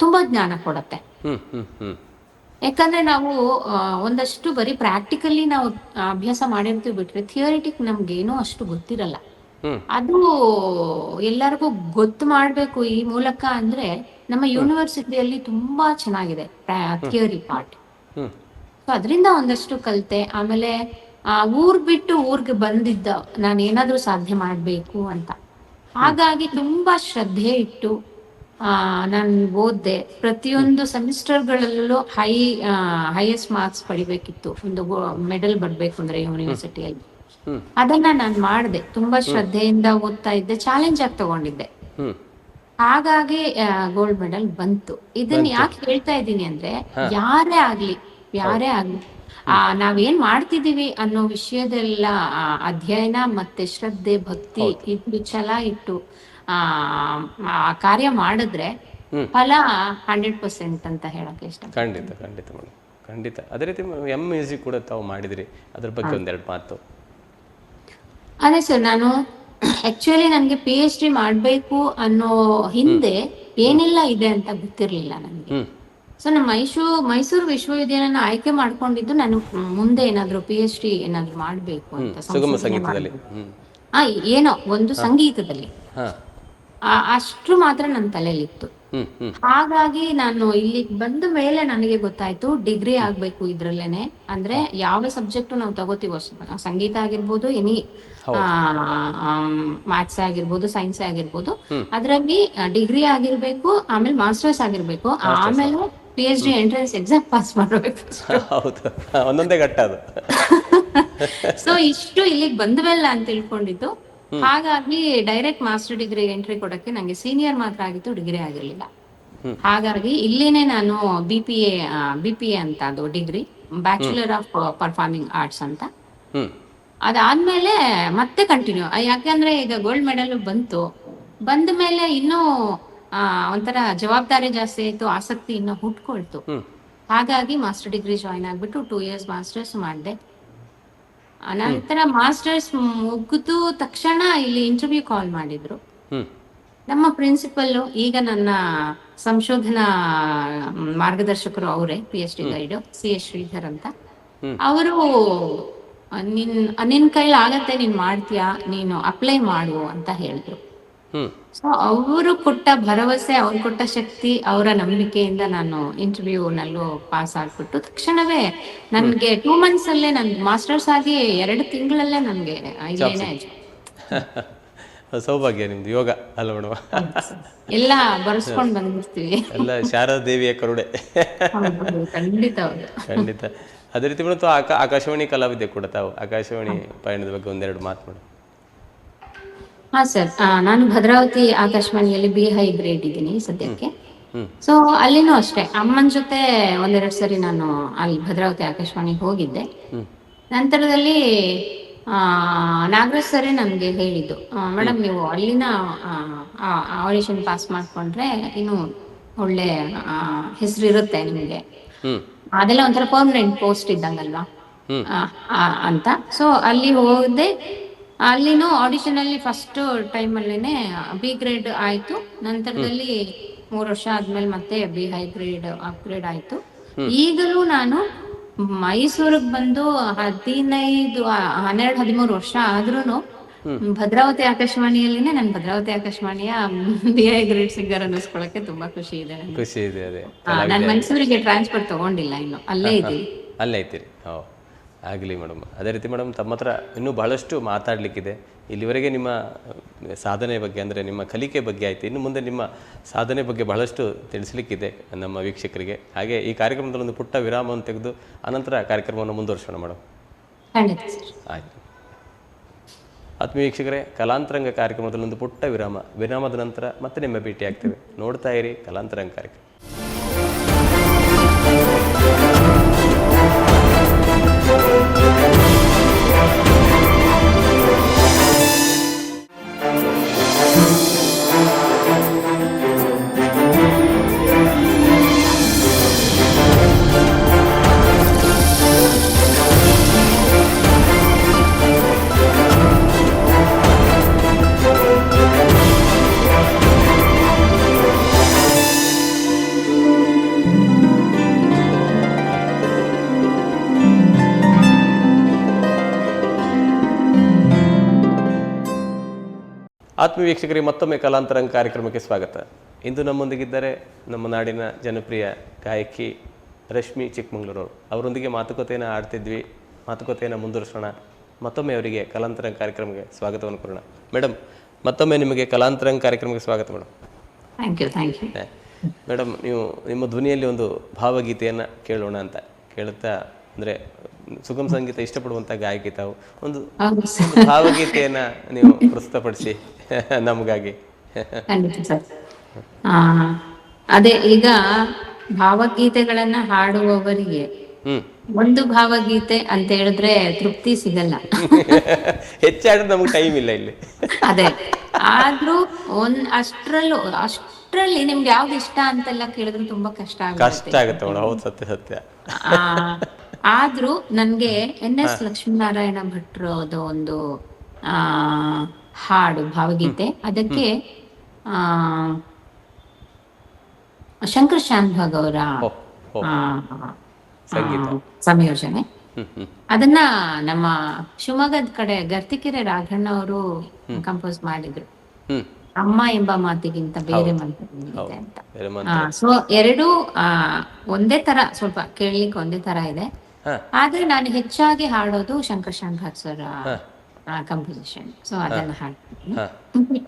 ತುಂಬಾ ಜ್ಞಾನ ಕೊಡತ್ತೆ. ಯಾಕಂದ್ರೆ ನಾವು ಒಂದಷ್ಟು ಬರೀ ಪ್ರಾಕ್ಟಿಕಲಿ ನಾವು ಅಭ್ಯಾಸ ಮಾಡಿರ್ತೀವಿ ಬಿಟ್ರೆ ಥಿಯರಿಟಿಕ್ ನಮ್ಗೇನೋ ಅಷ್ಟು ಗೊತ್ತಿರಲ್ಲ. ಅದು ಎಲ್ಲರಿಗೂ ಗೊತ್ತು ಮಾಡ್ಬೇಕು ಈ ಮೂಲಕ ಅಂದ್ರೆ ನಮ್ಮ ಯೂನಿವರ್ಸಿಟಿಯಲ್ಲಿ ತುಂಬಾ ಚೆನ್ನಾಗಿದೆ ಥಿಯರಿ ಪಾರ್ಟ್. ಸೊ ಅದರಿಂದ ಒಂದಷ್ಟು ಕಲಿತೆ. ಆಮೇಲೆ ಊರ್ ಬಿಟ್ಟು ಊರ್ಗೆ ಬಂದಿದ್ದ ನಾನು ಏನಾದ್ರೂ ಸಾಧನೆ ಮಾಡ್ಬೇಕು ಅಂತ, ಹಾಗಾಗಿ ತುಂಬಾ ಶ್ರದ್ಧೆ ಇಟ್ಟು ನಾನು ಓದ್ದೆ. ಪ್ರತಿಯೊಂದು ಸೆಮಿಸ್ಟರ್ಗಳಲ್ಲೂ ಹೈಯೆಸ್ಟ್ ಮಾರ್ಕ್ಸ್ ಪಡಿಬೇಕಿತ್ತು, ಒಂದು ಮೆಡಲ್ ಬರ್ಬೇಕು ಅಂದ್ರೆ ಯೂನಿವರ್ಸಿಟಿಯಲ್ಲಿ. ಅದನ್ನ ನಾನು ಮಾಡಿದೆ, ತುಂಬಾ ಶ್ರದ್ಧೆಯಿಂದ ಓದ್ತಾ ಇದ್ದೆ, ಚಾಲೆಂಜ್ ಆಗಿ ತಗೊಂಡಿದ್ದೆ. ಹಾಗಾಗಿ ಗೋಲ್ಡ್ ಮೆಡಲ್ ಬಂತು. ಇದನ್ನ ಯಾಕೆ ಹೇಳ್ತಾ ಇದ್ದೀನಿ ಅಂದ್ರೆ, ಯಾರೇ ಆಗ್ಲಿ ನಾವೇನ್ ಮಾಡ್ತಿದೀವಿ ಅನ್ನೋ ವಿಷಯದೆಲ್ಲ ಅಧ್ಯಯನ ಮತ್ತೆ ಶ್ರದ್ಧೆ ಭಕ್ತಿ ಇಟ್ಟು ಛಲ ಇಟ್ಟು ಕಾರ್ಯ ಮಾಡಿದ್ರೆ ಫಲ 100% ಅಂತ ಹೇಳಕ್ಕೆ ಇಷ್ಟ. ಖಂಡಿತ ಮೇಡಮ್, ಖಂಡಿತ. ಅದೇ ರೀತಿ ಮ್ಯೂಸಿಕ್ ಕೂಡ ತಾವು ಮಾಡಿದ್ರಿ, ಅದ್ರ ಬಗ್ಗೆ ಒಂದೆರಡು ಮಾತು. ಅದೇ ಸರ್, ನಾನು ಆಕ್ಚುಲಿ ನನ್ಗೆ PhD ಮಾಡ್ಬೇಕು ಅನ್ನೋ ಹಿಂದೆ ಏನೆಲ್ಲ ಇದೆ ಅಂತ ಗೊತ್ತಿರ್ಲಿಲ್ಲ ನನಗೆ. ಸೊ ನಮ್ಮ ಮೈಸೂರು ವಿಶ್ವವಿದ್ಯಾಲಯನ ಆಯ್ಕೆ ಮಾಡ್ಕೊಂಡಿದ್ದು ನಾನು ಮುಂದೆ ಏನಾದ್ರು PhD ಏನಾದ್ರು ಮಾಡ್ಬೇಕು ಅಂತ, ಏನೋ ಒಂದು ಸಂಗೀತದಲ್ಲಿ ಅಷ್ಟು ಮಾತ್ರ ನನ್ನ ತಲೆಯಲ್ಲಿತ್ತು. ಹಾಗಾಗಿ ನಾನು ಇಲ್ಲಿ ಬಂದ ಮೇಲೆ ನನಗೆ ಗೊತ್ತಾಯ್ತು ಡಿಗ್ರಿ ಆಗ್ಬೇಕು ಇದ್ರಲ್ಲೇನೆ. ಅಂದ್ರೆ ಯಾವ ಸಬ್ಜೆಕ್ಟ್ ನಾವು ತಗೋತೀವೋ, ಸಂಗೀತ ಆಗಿರ್ಬೋದು, ಎನಿ ಮ್ಯಾಥ್ಸ್ ಆಗಿರ್ಬೋದು, ಸೈನ್ಸ್ ಆಗಿರ್ಬೋದು, ಅದ್ರಲ್ಲಿ ಡಿಗ್ರಿ ಆಗಿರ್ಬೇಕು, ಆಮೇಲೆ ಮಾಸ್ಟರ್ಸ್ ಆಗಿರ್ಬೇಕು, ಆಮೇಲೆ PhD ಎಂಟ್ರೆನ್ಸ್ ಎಕ್ಸಾಮ್ ಪಾಸ್ ಮಾಡಬೇಕು. ಒಂದೊಂದೇ ಘಟ್ಟ ಅದು. ಸೊ ಇಷ್ಟು ಇಲ್ಲಿಗೆ ಬಂದ್ವಲ್ಲ ಅಂತ ತಿಳ್ಕೊಂಡಿದ್ದು. ಹಾಗಾಗಿ ಡೈರೆಕ್ಟ್ ಮಾಸ್ಟರ್ ಡಿಗ್ರಿ ಎಂಟ್ರಿ ಕೊಡಕ್ಕೆ ನಂಗೆ ಸೀನಿಯರ್ ಮಾತ್ರ ಆಗಿತ್ತು, ಡಿಗ್ರಿ ಆಗಿರ್ಲಿಲ್ಲ. ಹಾಗಾಗಿ ಇಲ್ಲೇನೆ ನಾನು BPA ಅಂತ ಅದು degree, bachelor of performing arts ಅಂತ ಹ್ಮ್ ಅದಾದ್ಮೇಲೆ ಮತ್ತೆ ಕಂಟಿನ್ಯೂ, ಯಾಕಂದ್ರೆ ಈಗ ಗೋಲ್ಡ್ ಮೆಡಲ್ ಬಂದ ಮೇಲೆ ಇನ್ನೂ ಒಂಥರ ಜವಾಬ್ದಾರಿ ಜಾಸ್ತಿ ಆಯ್ತು, ಆಸಕ್ತಿ ಇನ್ನೂ ಹುಟ್ಕೊಳ್ತು. ಹ್ಮ್ ಹಾಗಾಗಿ ಮಾಸ್ಟರ್ ಡಿಗ್ರಿ ಜಾಯ್ನ್ ಆಗ್ಬಿಟ್ಟು 2 years ಮಾಸ್ಟರ್ಸ್ ಮಾಡಿದೆ. ಅನಂತರ ಮಾಸ್ಟರ್ಸ್ ಮುಗಿದು ತಕ್ಷಣ ಇಲ್ಲಿ ಇಂಟರ್ವ್ಯೂ ಕಾಲ್ ಮಾಡಿದ್ರು. ಹ್ಮ್ ನಮ್ಮ ಪ್ರಿನ್ಸಿಪಲ್, ಈಗ ನನ್ನ ಸಂಶೋಧನಾ ಮಾರ್ಗದರ್ಶಕರು ಅವರೇ, PhD ಗೈಡ್ CS ಶ್ರೀಧರ್ ಅಂತ. ಅವರು ನಿನ್ ಕೈಲಿ ಆಗತ್ತೆ, ನೀನ್ ಮಾಡ್ತೀಯಾ, ನೀನು ಅಪ್ಲೈ ಮಾಡು ಅಂತ ಹೇಳಿದ್ರು. ಹ್ಮ್ ಸೊ ಅವರು ಕೊಟ್ಟ ಭರವಸೆ, ಅವ್ರು ಕೊಟ್ಟ ಶಕ್ತಿ, ಅವರ ನಂಬಿಕೆಯಿಂದ ನಾನು ಇಂಟರ್ವ್ಯೂನಲ್ಲೂ ಪಾಸ್ ಆಗ್ಬಿಟ್ಟು ತಕ್ಷಣವೇ ನನ್ಗೆ 2 months ಅಲ್ಲೇ ನನ್ ಮಾಸ್ಟರ್ಸ್ ಆಗಿ 2 ತಿಂಗಳಲ್ಲೇ ನನ್ಗೆ ಇಲ್ಲೇನೆ ಸೌಭಾಗ್ಯ ನಿಮ್ದು, ಯೋಗ ಅಲ್ಲ ಮೇಡಮ್. ಎಲ್ಲ ಬರ್ಸ್ಕೊಂಡ್ ಬಂದ್ಬಿಡ್ತೀವಿ. ಎಲ್ಲ ಶಾರದಾ ದೇವಿಯ ಕರುಣೆ. ಖಂಡಿತ ಹೌದು. ಖಂಡಿತ. ಅದೇ ರೀತಿ ಮೇಡಮ್ ಆಕಾಶವಾಣಿ ಕಲಾವಿದೆ ಕೂಡ ತಾವು. ಆಕಾಶವಾಣಿ ಪಯಣದ ಬಗ್ಗೆ ಒಂದೆರಡು ಮಾತು ಮೇಡಮ್. ಹಾ ಸರ್, ನಾನು ಭದ್ರಾವತಿ ಆಕಾಶವಾಣಿಯಲ್ಲಿ B high grade ಇದ್ದೀನಿ ಸದ್ಯಕ್ಕೆ. ಸೊ ಅಲ್ಲಿನೂ ಅಷ್ಟೇ, ಅಮ್ಮನ ಜೊತೆ 1-2 ಸರಿ ನಾನು ಅಲ್ಲಿ ಭದ್ರಾವತಿ ಆಕಾಶವಾಣಿಗೆ ಹೋಗಿದ್ದೆ. ನಂತರದಲ್ಲಿ ನಾಗರಾಜ್ ಸರೇ ನಮ್ಗೆ ಹೇಳಿದ್ದು, ಮೇಡಮ್ ನೀವು ಅಲ್ಲಿನ ಆಡಿಷನ್ ಪಾಸ್ ಮಾಡ್ಕೊಂಡ್ರೆ ಇನ್ನು ಒಳ್ಳೆ ಹೆಸರು ಇರುತ್ತೆ ನಿಮಗೆ, ಅದೆಲ್ಲ ಒಂಥರ ಪರ್ಮನೆಂಟ್ ಪೋಸ್ಟ್ ಇದ್ದಂಗಲ್ವಾ ಅಂತ. ಸೊ ಅಲ್ಲಿ ಹೋದೆ. ಅಲ್ಲಿನೂ ಆಡಿಷನ್ ಅಲ್ಲಿ ಫಸ್ಟ್ ಟೈಮ್ ಅಲ್ಲೇನೆ B grade ಆಯ್ತು. ನಂತರದಲ್ಲಿ 3 ವರ್ಷ ಆದ್ಮೇಲೆ ಮತ್ತೆ B high grade ಅಪ್ಗ್ರೇಡ್ ಆಯ್ತು. ಈಗಲೂ ನಾನು ಮೈಸೂರಿಗೆ ಬಂದು 12-13 ವರ್ಷ ಆದ್ರೂನು ಭದ್ರಾವತಿ ಆಕಾಶವಾಣಿಯಲ್ಲಿನೇ ನಾನು ಭದ್ರಾವತಿ ಆಕಾಶವಾಣಿಯ B high grade ಸಿಂಗರ್ ಅನ್ನಿಸ್ಕೊಳಕ್ಕೆ ತುಂಬಾ ಖುಷಿ ಇದೆ. ಖುಷಿ ಇದೆ. ಅದೇ ನಾನು ಮೈಸೂರಿಗೆ ಟ್ರಾನ್ಸ್ಫರ್ ತಗೊಂಡಿಲ್ಲ, ಇನ್ನು ಅಲ್ಲೇ ಇದ್ದೀನಿ. ಅಲ್ಲೇ ಇದ್ದೀರಿ. ಆಗಲಿ ಮೇಡಮ್. ಅದೇ ರೀತಿ ಮೇಡಮ್, ತಮ್ಮ ಹತ್ರ ಇನ್ನೂ ಬಹಳಷ್ಟು ಮಾತಾಡಲಿಕ್ಕಿದೆ. ಇಲ್ಲಿವರೆಗೆ ನಿಮ್ಮ ಸಾಧನೆ ಬಗ್ಗೆ, ಅಂದರೆ ನಿಮ್ಮ ಕಲಿಕೆ ಬಗ್ಗೆ ಆಯಿತು. ಇನ್ನು ಮುಂದೆ ನಿಮ್ಮ ಸಾಧನೆ ಬಗ್ಗೆ ಬಹಳಷ್ಟು ತಿಳಿಸ್ಲಿಕ್ಕಿದೆ ನಮ್ಮ ವೀಕ್ಷಕರಿಗೆ. ಹಾಗೆ ಈ ಕಾರ್ಯಕ್ರಮದಲ್ಲಿ ಒಂದು ಪುಟ್ಟ ವಿರಾಮವನ್ನು ತೆಗೆದು ಅನಂತರ ಕಾರ್ಯಕ್ರಮವನ್ನು ಮುಂದುವರ್ಸೋಣ ಮೇಡಮ್. ಆಯಿತು. ಆತ್ಮೀಯ ವೀಕ್ಷಕರೇ, ಕಲಾಂತರಂಗ ಕಾರ್ಯಕ್ರಮದಲ್ಲಿ ಒಂದು ಪುಟ್ಟ ವಿರಾಮದ ನಂತರ ಮತ್ತೆ ನಿಮ್ಮ ಭೇಟಿ ಆಗ್ತೇವೆ. ನೋಡ್ತಾ ಇರಿ ಕಲಾಂತರಂಗ ಕಾರ್ಯಕ್ರಮ. ಆತ್ಮೀಯ ವೀಕ್ಷಕರಿಗೆ ಮತ್ತೊಮ್ಮೆ ಕಲಾಂತರಂಗ ಕಾರ್ಯಕ್ರಮಕ್ಕೆ ಸ್ವಾಗತ. ಇಂದು ನಮ್ಮೊಂದಿಗಿದ್ದಾರೆ ನಮ್ಮ ನಾಡಿನ ಜನಪ್ರಿಯ ಗಾಯಕಿ ರಶ್ಮಿ ಚಿಕ್ಕಮಂಗ್ಳೂರು. ಅವರೊಂದಿಗೆ ಮಾತುಕತೆಯನ್ನು ಆಡ್ತಿದ್ವಿ. ಮಾತುಕತೆಯನ್ನು ಮುಂದುವರಿಸೋಣ. ಮತ್ತೊಮ್ಮೆ ಅವರಿಗೆ ಕಲಾಂತರಂಗ ಕಾರ್ಯಕ್ರಮಕ್ಕೆ ಸ್ವಾಗತವನ್ನು ಕೊಡೋಣ. ಮೇಡಮ್, ಮತ್ತೊಮ್ಮೆ ನಿಮಗೆ ಕಲಾಂತರಂಗ ಕಾರ್ಯಕ್ರಮಕ್ಕೆ ಸ್ವಾಗತ ಮೇಡಮ್. Thank you. ಮೇಡಮ್, ನೀವು ನಿಮ್ಮ ಧ್ವನಿಯಲ್ಲಿ ಒಂದು ಭಾವಗೀತೆಯನ್ನು ಕೇಳೋಣ ಅಂತ ಕೇಳುತ್ತಾ, ಅಂದರೆ ಸುಗಮ ಸಂಗೀತ ಇಷ್ಟಪಡುವಂಥ ಗಾಯಕಿ ತಾವು, ಒಂದು ಭಾವಗೀತೆಯನ್ನು ನೀವು ಪ್ರಸ್ತುತಪಡಿಸಿ ನಮಗಾಗಿ. ಖಂಡಿತ ಸರ್. ಅದೇ, ಈಗ ಭಾವಗೀತೆಗಳನ್ನ ಹಾಡುವವರಿಗೆ ಒಂದು ಭಾವಗೀತೆ ಅಂತ ಹೇಳಿದ್ರೆ ತೃಪ್ತಿ ಸಿಗಲ್ಲ. ಹೆಚ್ಚಾದ್ರೆ ನಮ್ಗೆ ಟೈಮ್ ಇಲ್ಲ ಇಲ್ಲಿ. ಅದೇ, ಆದ್ರೂ ಅಷ್ಟ್ರಲ್ಲಿ ನಿಮ್ಗೆ ಯಾವ್ದು ಇಷ್ಟ ಅಂತೆಲ್ಲ ಕೇಳಿದ್ರೆ ತುಂಬಾ ಕಷ್ಟ ಆಗುತ್ತೆ. ಹೌದು, ಸತ್ಯ. ಆದ್ರೂ ನನ್ಗೆ NS ಲಕ್ಷ್ಮೀನಾರಾಯಣ ಭಟ್ರದು ಒಂದು ಹಾಡು ಭಾವಗೀತೆ, ಅದಕ್ಕೆ ಶಂಕರ್ ಶಾನ್ಭಾಗ್ ಅವರ ಸಂಯೋಜನೆ. ಅದನ್ನ ನಮ್ಮ ಶಿವಮೊಗ್ಗದ ಕಡೆ ಗರ್ತಿಕೆರೆ ರಾಘಣ್ಣ ಅವರು ಕಂಪೋಸ್ ಮಾಡಿದ್ರು. ಅಮ್ಮ ಎಂಬ ಮಾತಿಗಿಂತ ಬೇರೆ ಮಂತ್ರ ಅಂತ. ಸೊ ಎರಡು ಒಂದೇ ತರ, ಸ್ವಲ್ಪ ಕೇಳಲಿಕ್ಕೆ ಒಂದೇ ತರ ಇದೆ. ಆದ್ರೆ ನಾನು ಹೆಚ್ಚಾಗಿ ಹಾಡೋದು Shankar Shanbhag sir composition. So ಅದನ್ನ ಹಾಡ್ತೀನಿ.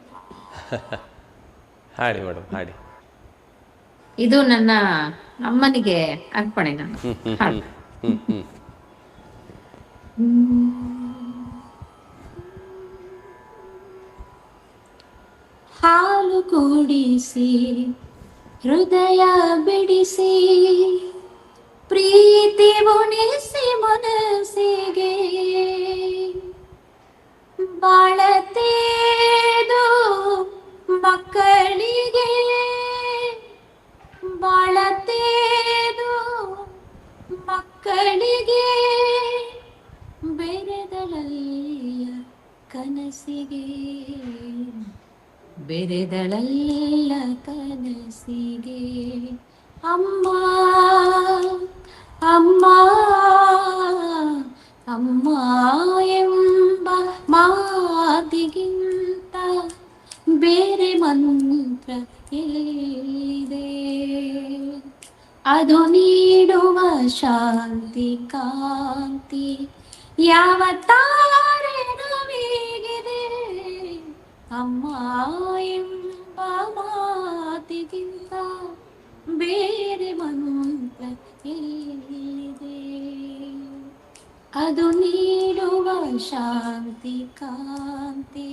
ಹಾಡಿ ಮೇಡಮ್, ಹಾಡಿ. ಇದು ನನ್ನ ಅಮ್ಮನಿಗೆ ಅರ್ಪಣೆ. ನಾನು ಹಾಡು. ಹಾಲು ಕೂಡಿಸಿ ಹೃದಯ ಬಿಡಿಸಿ ಪ್ರೀತಿ ಉಣಿಸಿ ಮನಸ್ಸಿಗೆ ಕನಸಿಗೆ ಬೆರೆದಳಲ್ಲ ಕನಸಿಗೆ ಅಮ್ಮ ಅಮ್ಮ ಅಮ್ಮ ಎಂಬ ಮಾತಿಗಿಂತ ಬೇರೆ ಮಂತ್ರ ಎಲ್ಲಿದೆ ಅದು ನೀಡುವ ಶಾಂತಿ ಕಾಂತಿ ಯಾವ ತಾರೆ ನಮಗಿದೆ ಅಮ್ಮ ಎಂಬ ಮಾತಿಗಿಂತ ಬೇರೆ ಮಂತ್ರ ಎಲ್ಲಿದೆ ಅದು ನೀಡುವ ಶಾಂತಿ ಕಾಂತಿ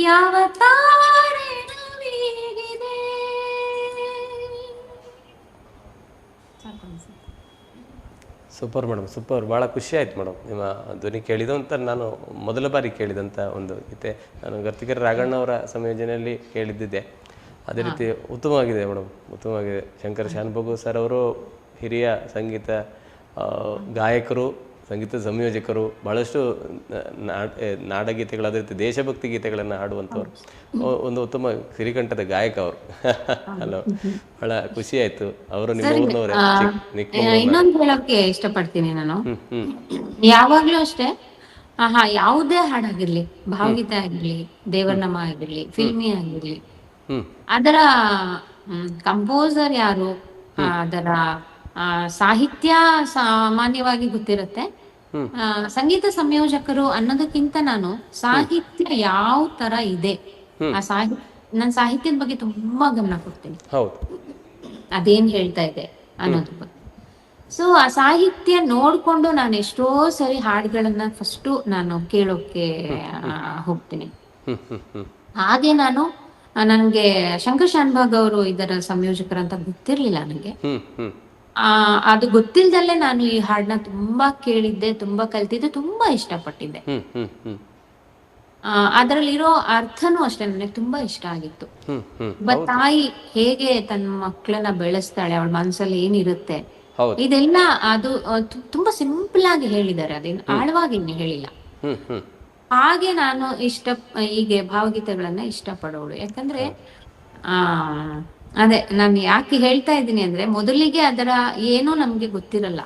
ಯಾವ ತಾರೆ ನಮಗಿದೆ. Super madam, super. ಭಾಳ ಖುಷಿ ಆಯ್ತು ಮೇಡಮ್ ನಿಮ್ಮ ಧ್ವನಿ ಕೇಳಿದ್ದು ಅಂತ. ನಾನು ಮೊದಲ ಬಾರಿ ಕೇಳಿದಂಥ ಒಂದು ಗೀತೆ ನಾನು ಗರ್ತಿಕರ ರಾಘಣ್ಣವರ ಸಂಯೋಜನೆಯಲ್ಲಿ ಕೇಳಿದ್ದಿದ್ದೆ. ಅದೇ ರೀತಿ ಉತ್ತಮವಾಗಿದೆ ಮೇಡಮ್, ಉತ್ತಮವಾಗಿದೆ. ಶಂಕರ್ ಶಾನ್ಭೋಗ್ ಸರ್ ಅವರು ಹಿರಿಯ ಸಂಗೀತ ಗಾಯಕರು, ಸಂಗೀತ ಸಂಯೋಜಕರು, ಭಾಳಷ್ಟು ನಾಡಗೀತೆಗಳು, ಅದೇ ರೀತಿ ದೇಶಭಕ್ತಿ ಗೀತೆಗಳನ್ನು ಹಾಡುವಂಥವ್ರು, ಒಂದು ಉತ್ತಮ ಸಿರಿಕಂಠದ ಗಾಯಕ ಅವರು. ಅಲ್ಲ, ಭಾಳ ಖುಷಿ ಆಯ್ತು. ಅವರು ನಿಮ್ಮ ಊರಿನವರೇ. ಇನ್ನೊಂದು ಹೇಳೋಕೆ ಇಷ್ಟಪಡ್ತೀನಿ ನಾನು. ಯಾವಾಗ್ಲೂ ಅಷ್ಟೇ, ಯಾವುದೇ ಹಾಡಾಗಿರ್ಲಿ, ಭಾವಗೀತೆ ಆಗಿರ್ಲಿ, ದೇವರನಾಮ ಆಗಿರ್ಲಿ, ಫಿಲ್ಮಿ ಆಗಿರ್ಲಿ, ಅದರ ಕಂಪೋಸರ್ ಯಾರು, ಅದರ ಸಾಹಿತ್ಯ ಸಾಮಾನ್ಯವಾಗಿ ಗೊತ್ತಿರುತ್ತೆ. ಸಂಗೀತ ಸಂಯೋಜಕರು ಅನ್ನೋದಕ್ಕಿಂತ ನಾನು ಸಾಹಿತ್ಯ ಯಾವ ತರ ಇದೆ, ನಾನು ಸಾಹಿತ್ಯದ ಬಗ್ಗೆ ತುಂಬಾ ಗಮನ ಕೊಡ್ತೀನಿ. ಅದೇನ್ ಹೇಳ್ತಾ ಇದೆ ಅನ್ನೋದ್ರ ಬಗ್ಗೆ. ಸೊ ಆ ಸಾಹಿತ್ಯ ನೋಡ್ಕೊಂಡು ನಾನು ಎಷ್ಟೋ ಸರಿ ಹಾಡುಗಳನ್ನ ಫಸ್ಟು ನಾನು ಕೇಳೋಕೆ ಹೋಗ್ತೀನಿ. ಹಾಗೆ ನನ್ಗೆ ಶಂಕರ್ ಶಾನ್ಭಾಗ್ ಅವರು ಇದರ ಸಂಯೋಜಕರಂತ ಗೊತ್ತಿರ್ಲಿಲ್ಲ ನನಗೆ. ಅದು ಗೊತ್ತಿಲ್ದಲ್ಲೇ ನಾನು ಈ ಹಾಡನ್ನ ತುಂಬಾ ಕೇಳಿದ್ದೆ, ತುಂಬಾ ಕಲ್ತಿದ್ದೆ, ತುಂಬಾ ಇಷ್ಟಪಟ್ಟಿದ್ದೆ. ಅದರಲ್ಲಿರೋ ಅರ್ಥನೂ ಅಷ್ಟೇ ನನಗೆ ತುಂಬಾ ಇಷ್ಟ ಆಗಿತ್ತು. ಒಬ್ಬ ತಾಯಿ ಹೇಗೆ ತನ್ನ ಮಕ್ಕಳನ್ನ ಬೆಳೆಸ್ತಾಳೆ, ಅವಳ ಮನಸ್ಸಲ್ಲಿ ಏನಿರುತ್ತೆ, ಇದೆಲ್ಲ ಅದು ತುಂಬಾ ಸಿಂಪಲ್ ಆಗಿ ಹೇಳಿದ್ದಾರೆ, ಅದೇನು ಆಳವಾಗಿ ಇನ್ನು ಹೇಳಿಲ್ಲ. ಹಾಗೆ ನಾನು ಹೀಗೆ ಭಾವಗೀತೆಗಳನ್ನ ಇಷ್ಟಪಡೋಳು. ಯಾಕಂದ್ರೆ ಅದೇ ನಾನು ಯಾಕೆ ಹೇಳ್ತಾ ಇದ್ದೀನಿ ಅಂದ್ರೆ, ಮೊದಲಿಗೆ ಅದರ ಏನೂ ನಮ್ಗೆ ಗೊತ್ತಿರಲ್ಲ.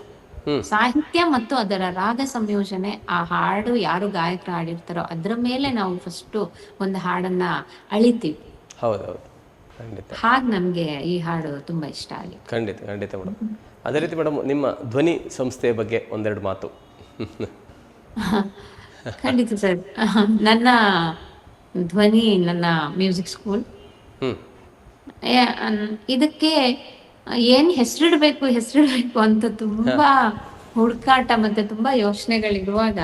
ಸಾಹಿತ್ಯ ಮತ್ತು ಅದರ ರಾಗ ಸಂಯೋಜನೆ, ಆ ಹಾಡು ಯಾರು ಗಾಯಕರು ಹಾಡಿರ್ತಾರೋ ಅದ್ರ ಮೇಲೆ ನಾವು ಫಸ್ಟ್ ಒಂದು ಹಾಡನ್ನ ಅಳಿತೀವಿ. ಹಾಗೆ ನಮ್ಗೆ ಈ ಹಾಡು ತುಂಬಾ ಇಷ್ಟ ಆಗಿದೆ. ಖಂಡಿತ ಖಂಡಿತ ಮೇಡಮ್. ಅದೇ ರೀತಿ ಮೇಡಮ್, ನಿಮ್ಮ ಧ್ವನಿ ಸಂಸ್ಥೆಯ ಬಗ್ಗೆ ಒಂದೆರಡು ಮಾತು. ಖಂಡಿತ ಸರ್. ನನ್ನ ಧ್ವನಿ, ನನ್ನ ಮ್ಯೂಸಿಕ್ ಸ್ಕೂಲ್, ಇದಕ್ಕೆ ಏನ್ ಹೆಸರಿಡ್ಬೇಕು ಅಂತ ತುಂಬಾ ಹುಡುಕಾಟ ಮತ್ತೆ ತುಂಬಾ ಯೋಚನೆಗಳಿರುವಾಗ